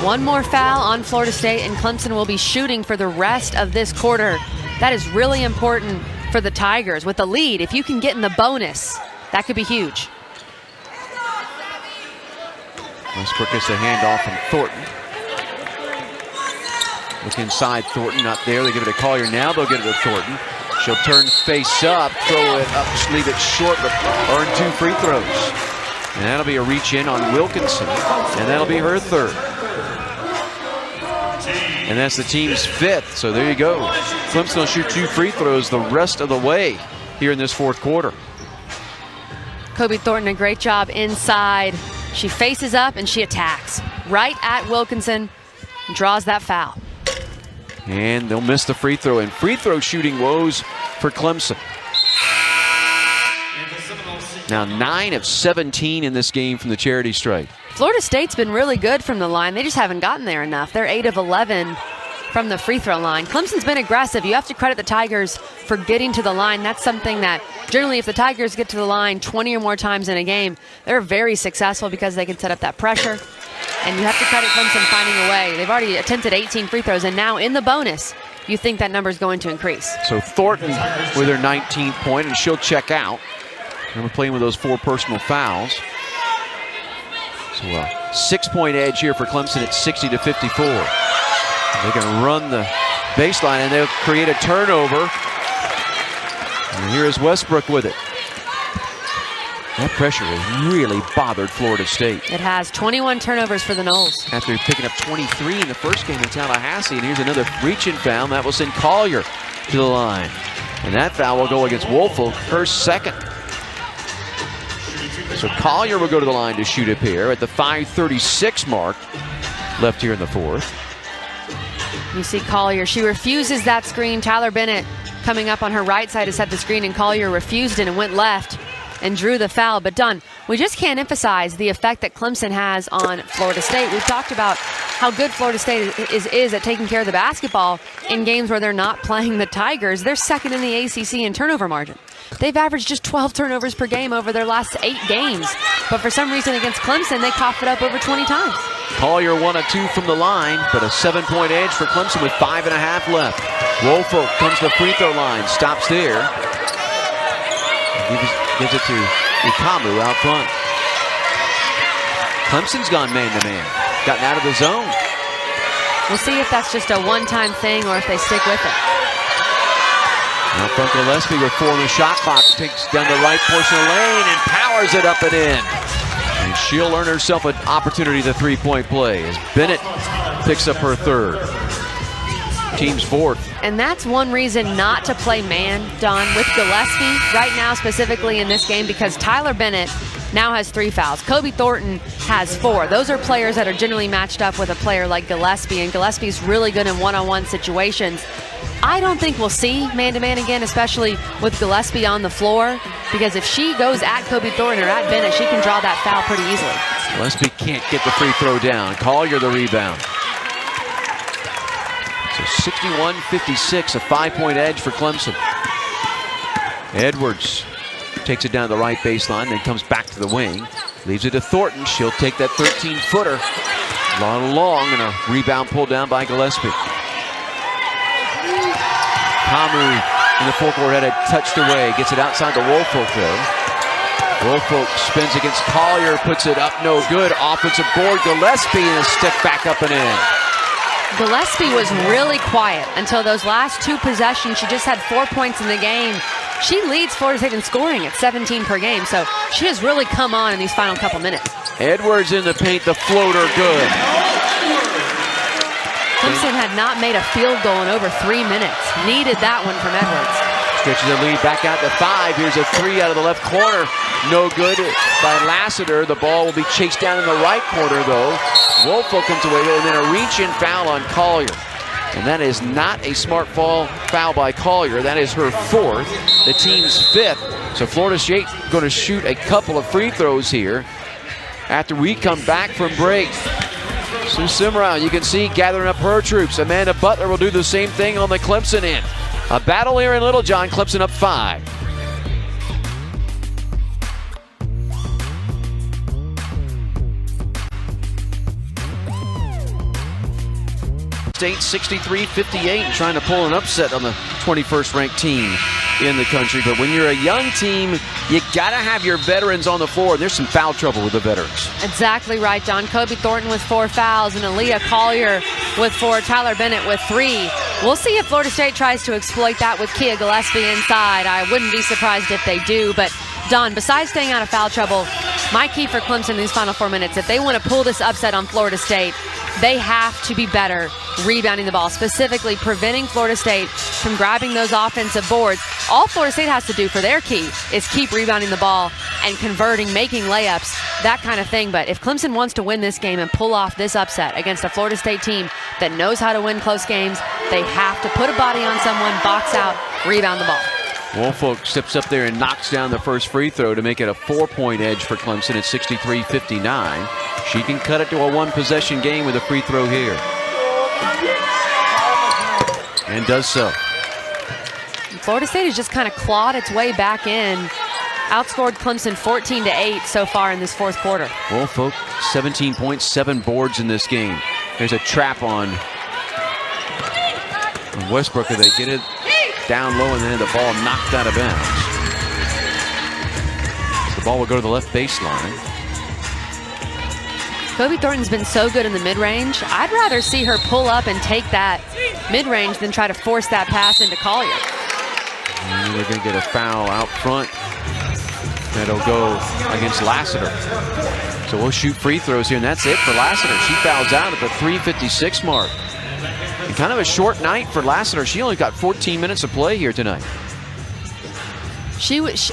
One more foul on Florida State, and Clemson will be shooting for the rest of this quarter. That is really important for the Tigers. With the lead, if you can get in the bonus, that could be huge. Westbrook gets a handoff from Thornton. Look inside, Thornton not there. They give it to Collier now. They'll get it to Thornton. She'll turn face up, throw it up, leave it short, but earn 2 free throws. And that'll be a reach in on Wilkinson, and that'll be her 3rd. And that's the team's 5th, so there you go. Clemson will shoot 2 free throws the rest of the way here in this 4th quarter. Kobe Thornton, a great job inside. She faces up and she attacks. Right at Wilkinson, draws that foul. And they'll miss the free throw, and free throw shooting woes for Clemson. Now 9 of 17 in this game from the charity stripe. Florida State's been really good from the line. They just haven't gotten there enough. They're 8 of 11 from the free throw line. Clemson's been aggressive. You have to credit the Tigers for getting to the line. That's something that generally if the Tigers get to the line 20 or more times in a game, they're very successful because they can set up that pressure. And you have to credit Clemson finding a way. They've already attempted 18 free throws, and now in the bonus, you think that number is going to increase. So Thornton with her 19th point, and she'll check out. Remember playing with those 4 personal fouls. So a 6-point edge here for Clemson at 60-54. They're going to run the baseline, and they'll create a turnover. And here is Westbrook with it. That pressure has really bothered Florida State. It has 21 turnovers for the Noles. After picking up 23 in the first game in Tallahassee, and here's another reach-in foul. That will send Collier to the line. And that foul will go against Woelfel, her second. So Collier will go to the line to shoot up here at the 5:36 mark left here in the fourth. You see Collier, she refuses that screen. Tyler Bennett coming up on her right side to set the screen, and Collier refused it and went left and drew the foul. But Dunn, we just can't emphasize the effect that Clemson has on Florida State. We've talked about how good Florida State is at taking care of the basketball in games where they're not playing the Tigers. They're second in the ACC in turnover margin. They've averaged just 12 turnovers per game over their last 8 games. But for some reason against Clemson, they coughed it up over 20 times. Collier 1 of 2 from the line, but a 7-point edge for Clemson with 5.5 left. Woelfel comes to the free throw line, stops there. Gives it to Ikamu out front. Clemson's gone man-to-man, gotten out of the zone. We'll see if that's just a one-time thing or if they stick with it. Now front Gillespie with 4 in the shot clock, takes down the right portion of the lane and powers it up and in. And she'll earn herself an opportunity to 3-point play as Bennett picks up her third. Team's fourth. And that's one reason not to play man, Don, with Gillespie right now, specifically in this game, because Tyler Bennett now has 3 fouls. Kobe Thornton has 4. Those are players that are generally matched up with a player like Gillespie, and Gillespie's really good in one-on-one situations. I don't think we'll see man-to-man again, especially with Gillespie on the floor, because if she goes at Kobe Thornton or at Bennett, she can draw that foul pretty easily. Gillespie can't get the free throw down. Collier the rebound. So 61-56, a 5-point edge for Clemson. Edwards takes it down to the right baseline, then comes back to the wing. Leaves it to Thornton. She'll take that 13-footer. Long, and a rebound pulled down by Gillespie. Kamu in the full court had it touched away. Gets it outside the Woelfel though. Woelfel spins against Collier, puts it up, no good. Offensive board, Gillespie, and a stick back up and in. Gillespie was really quiet until those last 2 possessions. She just had 4 points in the game. She leads Florida State in scoring at 17 per game, so she has really come on in these final couple minutes. Edwards in the paint, the floater good. Clemson had not made a field goal in over 3 minutes. Needed that one from Edwards. Stretches the lead back out to 5. Here's a 3 out of the left corner. No good by Lassiter. The ball will be chased down in the right corner, though. Woelfel comes away with it, and then a reach-in foul on Collier. And that is not a smart foul by Collier. That is her 4th, the team's 5th. So Florida State going to shoot a couple of free throws here after we come back from break. Sue Simrau, you can see, gathering up her troops. Amanda Butler will do the same thing on the Clemson end. A battle here in Littlejohn. Clemson up 5. State 63-58, trying to pull an upset on the 21st ranked team in the country. But when you're a young team, you gotta have your veterans on the floor. There's some foul trouble with the veterans. Exactly right, John. Kobe Thornton with 4 fouls, and Aaliyah Collier with 4, Tyler Bennett with 3. We'll see if Florida State tries to exploit that with Kia Gillespie inside. I wouldn't be surprised if they do, but Don, besides staying out of foul trouble, my key for Clemson in these final 4 minutes, if they want to pull this upset on Florida State, they have to be better rebounding the ball, specifically preventing Florida State from grabbing those offensive boards. All Florida State has to do for their key is keep rebounding the ball and converting, making layups, that kind of thing. But if Clemson wants to win this game and pull off this upset against a Florida State team that knows how to win close games, they have to put a body on someone, box out, rebound the ball. Woelfel steps up there and knocks down the first free throw to make it a 4-point edge for Clemson at 63-59. She can cut it to a 1-possession game with a free throw here. And does so. Florida State has just kind of clawed its way back in. Outscored Clemson 14-8 so far in this fourth quarter. Woolfolk, 17 points, 7 boards in this game. There's a trap on Westbrook. They get it down low and then the ball knocked out of bounds. The ball will go to the left baseline. Kobe Thornton's been so good in the mid-range. I'd rather see her pull up and take that mid-range than try to force that pass into Collier. And they're going to get a foul out front. That'll go against Lassiter. So we'll shoot free throws here, and that's it for Lassiter. She fouls out at the 3:56 mark. And kind of a short night for Lassiter. She only got 14 minutes of play here tonight.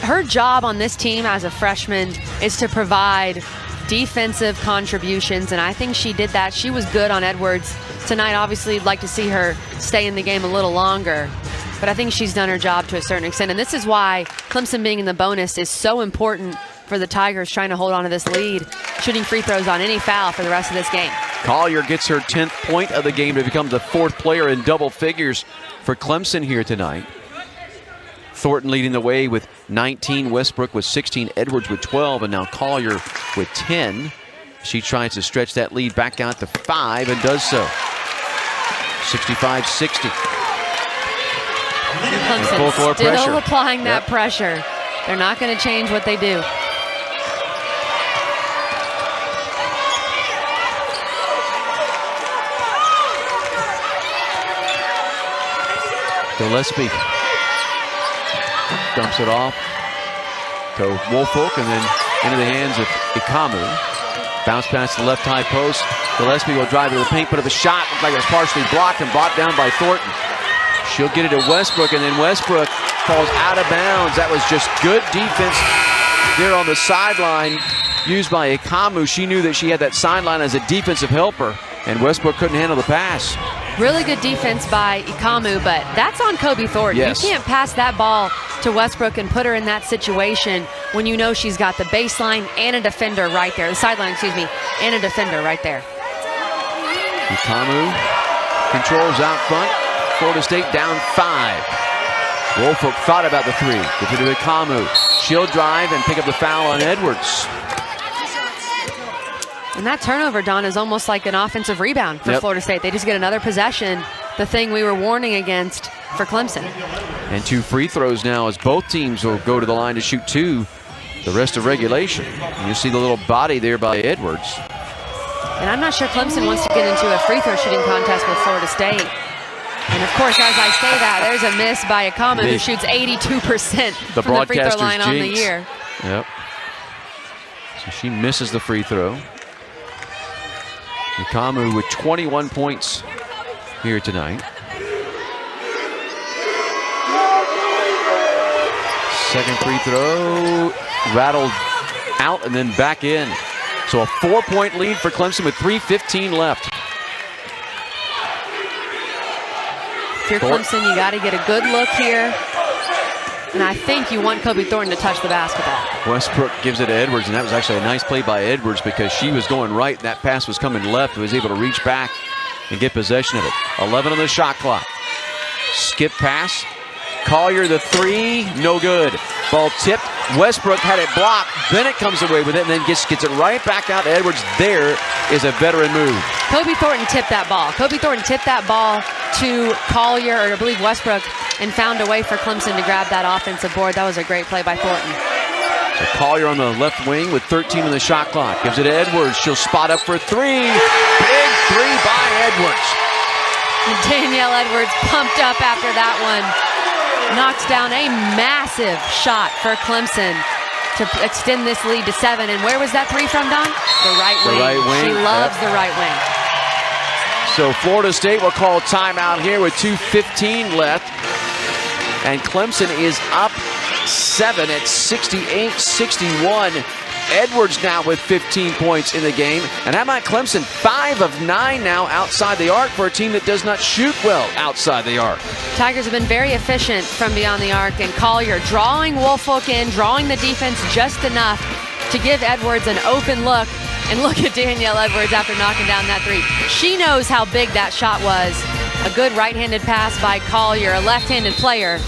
Her job on this team as a freshman is to provide defensive contributions, and I think she did that. She was good on Edwards tonight. Obviously, you'd like to see her stay in the game a little longer, but I think she's done her job to a certain extent, and this is why Clemson being in the bonus is so important for the Tigers trying to hold on to this lead, shooting free throws on any foul for the rest of this game. Collier gets her 10th point of the game to become the 4th player in double figures for Clemson here tonight. Thornton leading the way with 19, Westbrook with 16, Edwards with 12, and now Collier with 10. She tries to stretch that lead back out to 5 and does so. 65-60. Clemson Full floor still pressure. applying that pressure. They're not going to change what they do. Gillespie dumps it off to Woolfolk and then into the hands of Ikamu. Bounce pass to the left high post. Gillespie will drive to the paint, put up a shot. Looked like it was partially blocked and brought down by Thornton. She'll get it to Westbrook, and then Westbrook falls out of bounds. That was just good defense there on the sideline used by Ikamu. She knew that she had that sideline as a defensive helper, and Westbrook couldn't handle the pass. Really good defense by Ikamu, but that's on Kobe Thornton. Yes. You can't pass that ball to Westbrook and put her in that situation when you know she's got the baseline and a defender right there. The sideline, excuse me, and a defender right there. Ikamu controls out front. Florida State down 5. Woolfolk thought about the 3. Gets it to Ikamu. She'll drive and pick up the foul on Edwards. And that turnover, Don, is almost like an offensive rebound for Florida State. They just get another possession, the thing we were warning against for Clemson. And 2 free throws now as both teams will go to the line to shoot 2 the rest of regulation. And you see the little body there by Edwards. And I'm not sure Clemson wants to get into a free throw shooting contest with Florida State. And of course, as I say that, there's a miss by Ikamu, who shoots 82% from the free throw line on the year. Yep. So she misses the free throw. Ikamu with 21 points here tonight. Second free throw rattled out and then back in. So a 4-point lead for Clemson with 3:15 left. If you're Clemson, you got to get a good look here. And I think you want Kobe Thornton to touch the basketball. Westbrook gives it to Edwards, and that was actually a nice play by Edwards because she was going right and that pass was coming left and was able to reach back and get possession of it. 11 on the shot clock. Skip pass. Collier the 3, no good. Ball tipped. Westbrook had it blocked. Bennett comes away with it and then gets it right back out to Edwards. There is a veteran move. Kobe Thornton tipped that ball. Kobe Thornton tipped that ball to Collier, or I believe Westbrook, and found a way for Clemson to grab that offensive board. That was a great play by Thornton. So Collier on the left wing with 13 on the shot clock. Gives it to Edwards. She'll spot up for 3. Big 3 by Edwards. And Danielle Edwards pumped up after that one. Knocks down a massive shot for Clemson to extend this lead to 7. And where was that 3 from, Don? The right wing. The right wing. She loves the right wing. So Florida State will call timeout here with 2:15 left. And Clemson is up 7 at 68-61. Edwards now with 15 points in the game. And how about Clemson? 5 of 9 now outside the arc for a team that does not shoot well outside the arc. Tigers have been very efficient from beyond the arc, and Collier drawing Woolfolk in, drawing the defense just enough to give Edwards an open look. And look at Danielle Edwards after knocking down that 3. She knows how big that shot was A good right-handed pass by Collier, a left-handed player,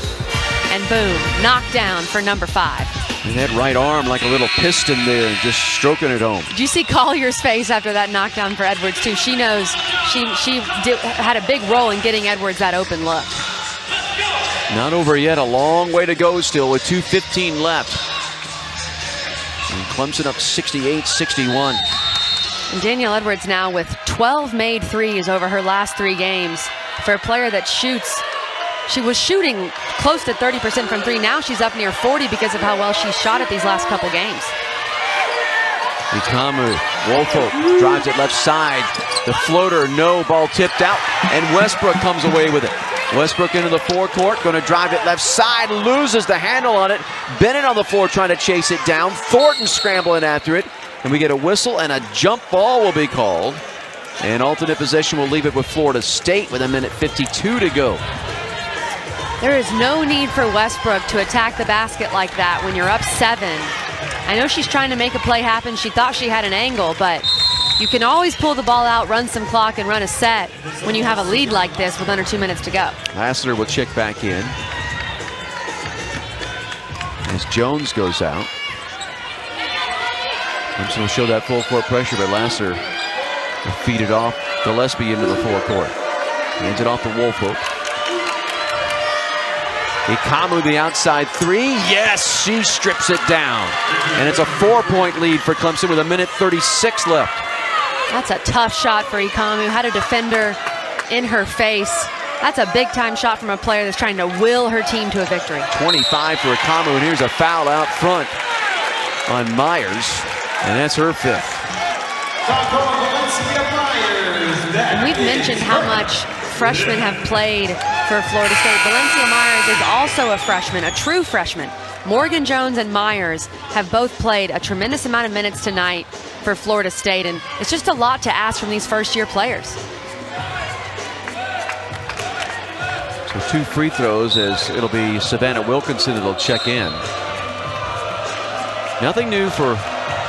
and boom, knocked down for number 5. And that right arm like a little piston there, just stroking it home. Did you see Collier's face after that knockdown for Edwards, too? She knows she had a big role in getting Edwards that open look. Not over yet. A long way to go still with 2:15 left. And Clemson up 68-61. And Danielle Edwards now with 12 made threes over her last 3 games. For a player that shoots, she was shooting close to 30% from 3. Now she's up near 40 because of how well she shot at these last couple games. Ikamu, Woolfolk drives it left side. The floater, no, ball tipped out, and Westbrook comes away with it. Westbrook into the forecourt, going to drive it left side, loses the handle on it. Bennett on the floor trying to chase it down. Thornton scrambling after it. And we get a whistle and a jump ball will be called. And alternate possession will leave it with Florida State with 1:52 to go. There is no need for Westbrook to attack the basket like that when you're up 7. I know she's trying to make a play happen. She thought she had an angle, but you can always pull the ball out, run some clock, and run a set when you have a lead like this with under 2 minutes to go. Lassiter will check back in as Jones goes out. Clemson will show that full court pressure, but Lassiter will feed it off Gillespie into the forecourt. Hands it off to Woolfolk. Ikamu the outside 3. Yes, she strips it down. And it's a 4-point lead for Clemson with 1:36 left. That's a tough shot for Ikamu. Had a defender in her face. That's a big-time shot from a player that's trying to will her team to a victory. 25 for Ikamu, and here's a foul out front on Myers, and that's her 5th. And we've mentioned how much freshmen have played for Florida State. Valencia Myers is also a freshman, a true freshman. Morgan Jones and Myers have both played a tremendous amount of minutes tonight for Florida State, and it's just a lot to ask from these first-year players. So 2 free throws as it'll be Savannah Wilkinson that'll check in. Nothing new for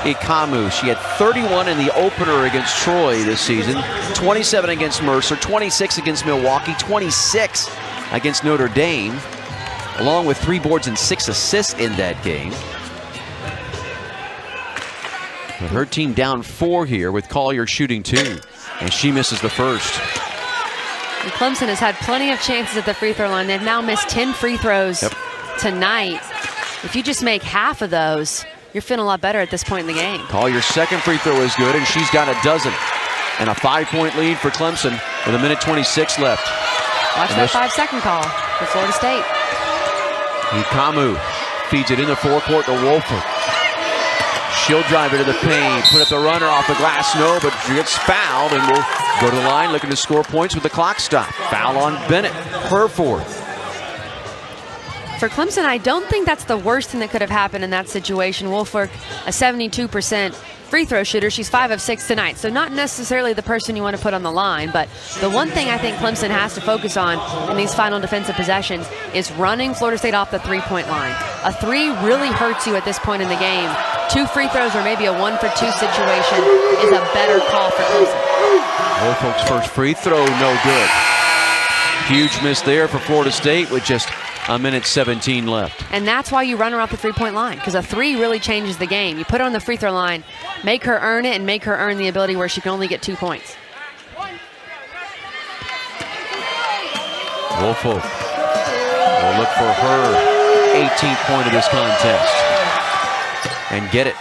Ikamu. She had 31 in the opener against Troy this season, 27 against Mercer, 26 against Milwaukee, 26 against Notre Dame, along with 3 boards and 6 assists in that game. But her team down 4 here with Collier shooting 2, and she misses the first. And Clemson has had plenty of chances at the free throw line. They've now missed 10 free throws tonight. If you just make half of those, you're feeling a lot better at this point in the game. Collier's second free throw is good, and she's got a dozen. And a 5-point lead for Clemson with 1:26 left. Watch that 5-second call for Florida State. Ikamu feeds it in the forecourt to Woolfolk. She'll drive it to the paint, put up the runner off the glass, no, but she gets fouled and will go to the line looking to score points with the clock stop. Foul on Bennett, her 4th. For Clemson, I don't think that's the worst thing that could have happened in that situation. Woolfolk, a 72% free throw shooter. She's 5 of 6 tonight, so not necessarily the person you want to put on the line. But the one thing I think Clemson has to focus on in these final defensive possessions is running Florida State off the 3-point line. A 3 really hurts you at this point in the game. 2 free throws or maybe a 1-for-2 situation is a better call for Clemson. Woolfolk's first free throw, no good. Huge miss there for Florida State with just 1:17 left. And that's why you run her off the 3-point line, because a 3 really changes the game. You put her on the free throw line, make her earn it, and make her earn the ability where she can only get 2 points. Woolfolk will look for her 18th point of this contest and get it.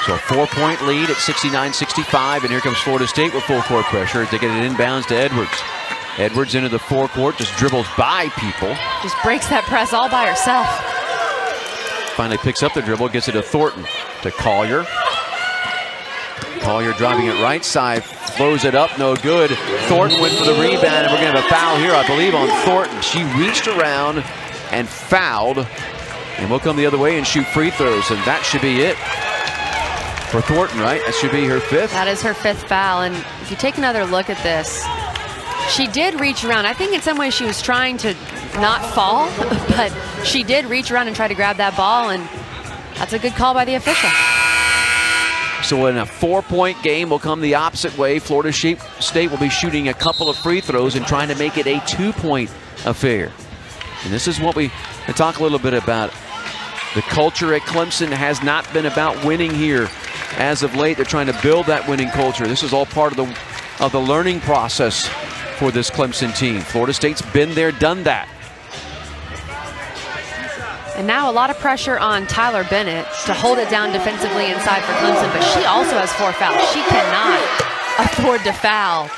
So a 4-point lead at 69-65, and here comes Florida State with full court pressure as they get it inbounds to Edwards. Edwards into the forecourt, just dribbles by people. Just breaks that press all by herself. Finally picks up the dribble, gets it to Thornton, to Collier. Collier driving it right side, flows it up, no good. Thornton went for the rebound, and we're going to have a foul here, I believe, on Thornton. She reached around and fouled, and we'll come the other way and shoot free throws, and that should be it for Thornton, right? That should be her 5th. That is her 5th foul, and if you take another look at this, she did reach around. I think in some ways she was trying to not fall, but she did reach around and try to grab that ball, and that's a good call by the official. So in a 4-point game will come the opposite way. Florida State will be shooting a couple of free throws and trying to make it a 2-point affair. And this is what we talk a little bit about. The culture at Clemson has not been about winning here as of late. They're trying to build that winning culture. This is all part of the learning process for this Clemson team. Florida State's been there, done that. And now a lot of pressure on Tyler Bennett to hold it down defensively inside for Clemson, but she also has 4 fouls. She cannot afford to foul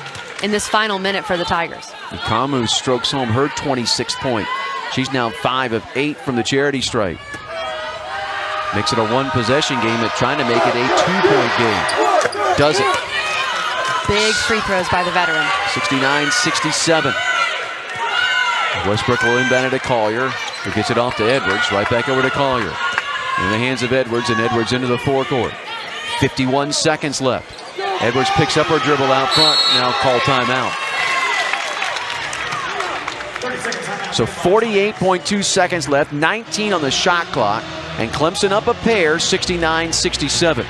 in this final minute for the Tigers. Kamu strokes home her 26th point. She's now 5 of 8 from the charity stripe. Makes it a 1-possession game, but trying to make it a 2-point game. Does it. Big free throws by the veteran. 69-67. Westbrook will inbound it to Collier, who gets it off to Edwards. Right back over to Collier. In the hands of Edwards, and Edwards into the forecourt. 51 seconds left. Edwards picks up her dribble out front. Now call timeout. So 48.2 seconds left. 19 on the shot clock. And Clemson up a pair, 69-67.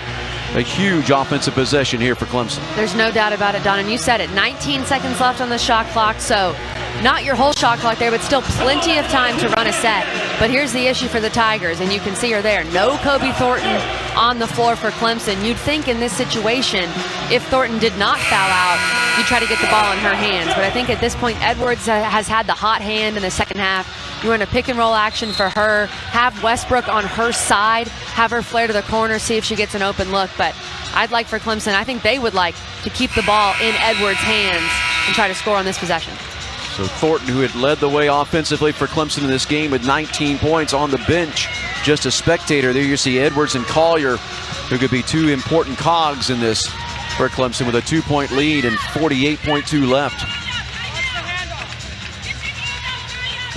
A huge offensive possession here for Clemson. There's no doubt about it, Don, and you said it. 19 seconds left on the shot clock, so not your whole shot clock there, but still plenty of time to run a set. But here's the issue for the Tigers, and you can see her there. No Kobe Thornton on the floor for Clemson. You'd think in this situation, if Thornton did not foul out, you'd try to get the ball in her hands. But I think at this point, Edwards has had the hot hand in the second half. You run a pick and roll action for her, have Westbrook on her side, have her flare to the corner, see if she gets an open look. But I'd like for Clemson, I think they would like to keep the ball in Edwards' hands and try to score on this possession. So Thornton, who had led the way offensively for Clemson in this game with 19 points on the bench, just a spectator. There you see Edwards and Collier, who could be 2 important cogs in this for Clemson with a 2-point lead and 48.2 left.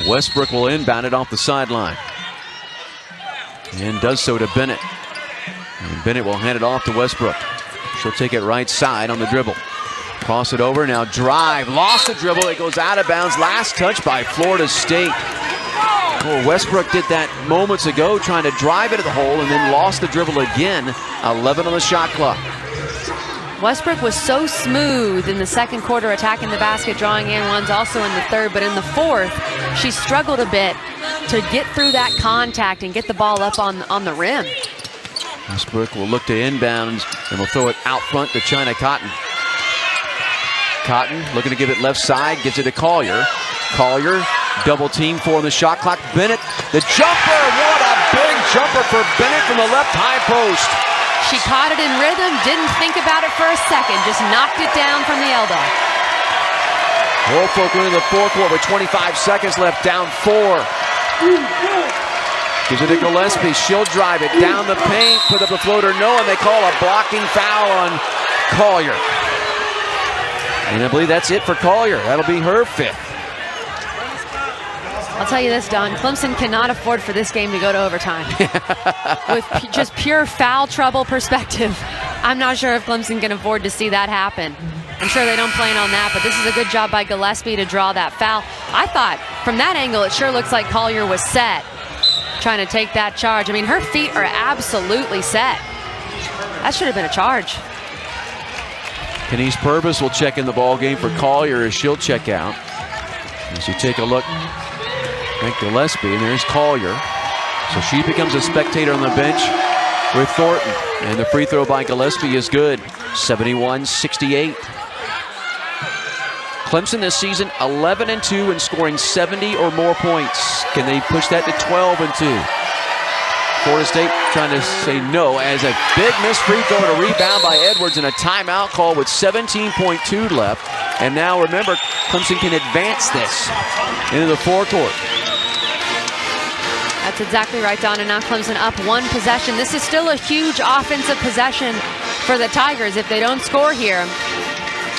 Westbrook will inbound it off the sideline. And does so to Bennett. And Bennett will hand it off to Westbrook. She'll take it right side on the dribble. Cross it over, now drive. Lost the dribble, it goes out of bounds. Last touch by Florida State. Oh, Westbrook did that moments ago, trying to drive it to the hole and then lost the dribble again. 11 on the shot clock. Westbrook was so smooth in the second quarter, attacking the basket, drawing and ones also in the third, but in the fourth, she struggled a bit to get through that contact and get the ball up on the rim. Westbrook will look to inbounds and will throw it out front to China Cotton. Cotton looking to give it left side, gives it to Collier. Collier, double team for the shot clock. Bennett, the jumper, what a big jumper for Bennett from the left high post. She caught it in rhythm, didn't think about it for a second, just knocked it down from the elbow. Woolfolk into the forecourt with 25 seconds left, down 4. Gives it to Gillespie, she'll drive it down the paint, put up a floater, no, and they call a blocking foul on Collier. And I believe that's it for Collier. That'll be her 5th. I'll tell you this, Don, Clemson cannot afford for this game to go to overtime. With just pure foul trouble perspective, I'm not sure if Clemson can afford to see that happen. I'm sure they don't plan on that, but this is a good job by Gillespie to draw that foul. I thought from that angle, it sure looks like Collier was set, trying to take that charge. I mean, her feet are absolutely set. That should have been a charge. Kenise Purvis will check in the ball game for Collier as she'll check out. As you take a look at Gillespie, and there's Collier. So she becomes a spectator on the bench with Thornton. And the free throw by Gillespie is good. 71-68. Clemson this season 11-2 and scoring 70 or more points. Can they push that to 12-2? Florida State trying to say no as a big missed free throw and a rebound by Edwards and a timeout call with 17.2 left. And now remember, Clemson can advance this into the forecourt. That's exactly right, Don. And now Clemson up 1 possession. This is still a huge offensive possession for the Tigers. If they don't score here,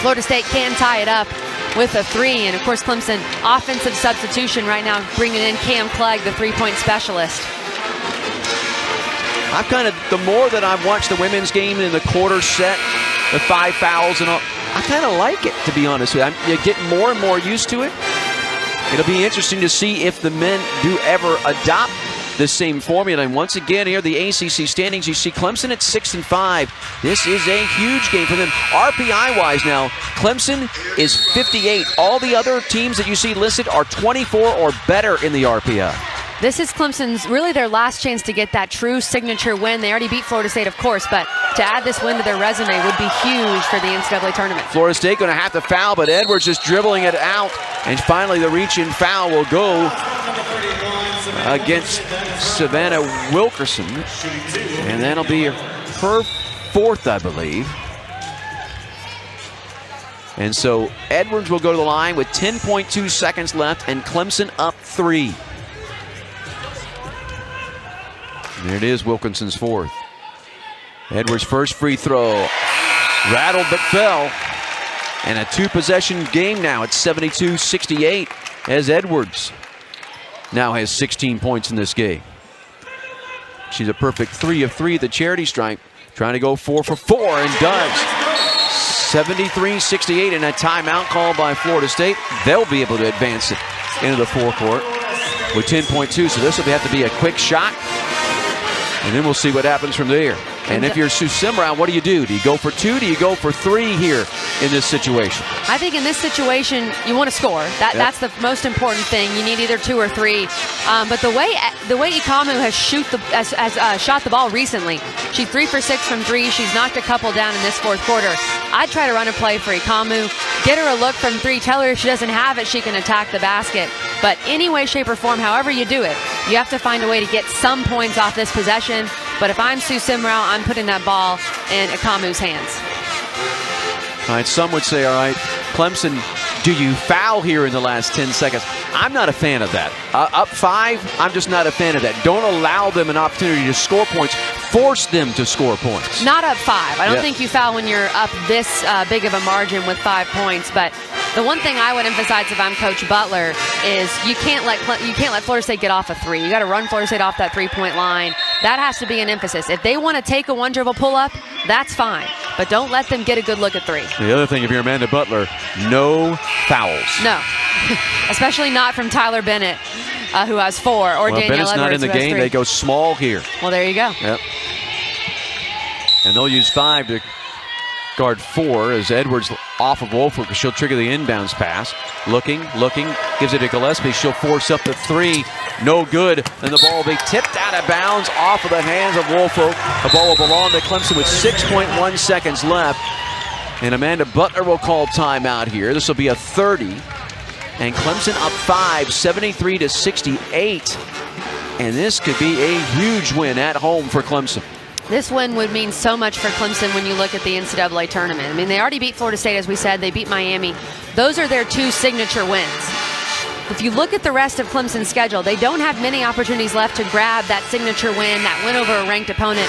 Florida State can tie it up with a 3. And of course, Clemson offensive substitution right now, bringing in Cam Clegg, the 3-point specialist. I've kind of, the more that I've watched the women's game in the quarter set, the 5 fouls and all, I kind of like it, to be honest with you. You're getting more and more used to it. It'll be interesting to see if the men do ever adopt the same formula. And once again, here the ACC standings, you see Clemson at 6-5. This is a huge game for them. RPI-wise now, Clemson is 58. All the other teams that you see listed are 24 or better in the RPI. This is Clemson's really their last chance to get that true signature win. They already beat Florida State, of course, but to add this win to their resume would be huge for the NCAA tournament. Florida State going to have to foul, but Edwards just dribbling it out. And finally, the reach-in foul will go against Savannah Wilkerson. And that'll be her fourth, I believe. And so Edwards will go to the line with 10.2 seconds left, and Clemson up 3. There it is, Wilkinson's fourth. Edwards' first free throw. Rattled but fell. And a two-possession game now. It's 72-68 as Edwards now has 16 points in this game. She's a perfect 3 of 3 at the charity stripe. Trying to go 4 for 4 and does. 73-68 and a timeout called by Florida State. They'll be able to advance it into the forecourt with 10.2. So this will have to be a quick shot. And then we'll see what happens from there. And if you're Sue Simrow, what do? Do you go for 2? Do you go for 3 here in this situation? I think in this situation, you want to score. That's the most important thing. You need either 2 or 3. But the way Ikamu has shot the ball recently, she's 3 for 6 from 3. She's knocked a couple down in this fourth quarter. I'd try to run a play for Ikamu. Get her a look from 3. Tell her if she doesn't have it, she can attack the basket. But any way, shape, or form, however you do it, you have to find a way to get some points off this possession. But if I'm Sue Simrow, I'm putting that ball in Ikamu's hands. All right, some would say, all right, Clemson, do you foul here in the last 10 seconds? I'm not a fan of that. Up 5, I'm just not a fan of that. Don't allow them an opportunity to score points. Force them to score points. Not up 5. I don't think you foul when you're up this big of a margin with 5 points. But the one thing I would emphasize if I'm Coach Butler is you can't let Florida State get off a 3. You got to run Florida State off that 3-point line. That has to be an emphasis. If they want to take a one-dribble pull-up, that's fine. But don't let them get a good look at 3. The other thing, if you're Amanda Butler, no fouls. No. Especially not from Tyler Bennett, who has 4, or Danielle Edwards, Bennett's not in the game. 3. They go small here. Well, there you go. Yep. And they'll use 5 to guard 4 as Edwards off of Wolford because she'll trigger the inbounds pass. Looking, gives it to Gillespie. She'll force up the 3. No good. And the ball will be tipped out of bounds off of the hands of Wolford. The ball will belong to Clemson with 6.1 seconds left. And Amanda Butler will call timeout here. This will be a 30. And Clemson up 5, 73-68. And this could be a huge win at home for Clemson. This win would mean so much for Clemson when you look at the NCAA tournament. I mean, they already beat Florida State, as we said. They beat Miami. Those are their 2 signature wins. If you look at the rest of Clemson's schedule, they don't have many opportunities left to grab that signature win, that win over a ranked opponent.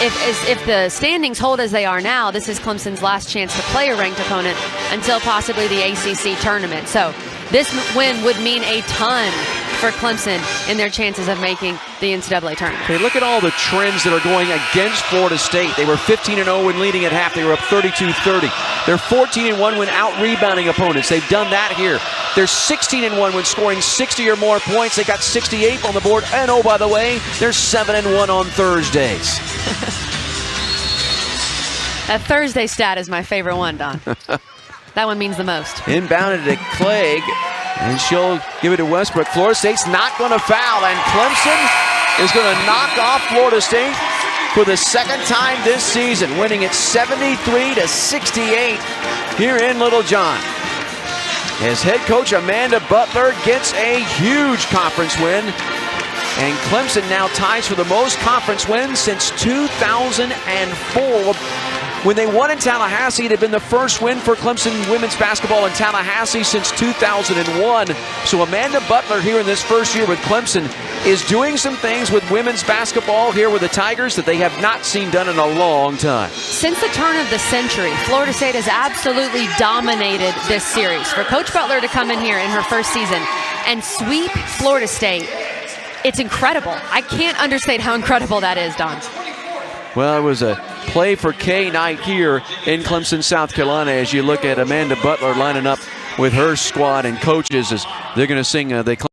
If the standings hold as they are now, this is Clemson's last chance to play a ranked opponent until possibly the ACC tournament. So this win would mean a ton for Clemson in their chances of making the NCAA tournament. Hey, look at all the trends that are going against Florida State. They were 15-0 when leading at half. They were up 32-30. They're 14-1 when out-rebounding opponents. They've done that here. They're 16-1 when scoring 60 or more points. They got 68 on the board. And oh, by the way, they're 7-1 on Thursdays. That Thursday stat is my favorite one, Don. That one means the most. Inbounded to Clegg, and she'll give it to Westbrook. Florida State's not going to foul, and Clemson is going to knock off Florida State for the second time this season, winning it 73-68 here in Littlejohn. As head coach Amanda Butler gets a huge conference win, and Clemson now ties for the most conference wins since 2004. When they won in Tallahassee, it had been the first win for Clemson women's basketball in Tallahassee since 2001. So Amanda Butler here in this first year with Clemson is doing some things with women's basketball here with the Tigers that they have not seen done in a long time. Since the turn of the century, Florida State has absolutely dominated this series. For Coach Butler to come in here in her first season and sweep Florida State, it's incredible. I can't understate how incredible that is, Don. Well, it was a play for K night here in Clemson, South Carolina, as you look at Amanda Butler lining up with her squad and coaches as they're going to sing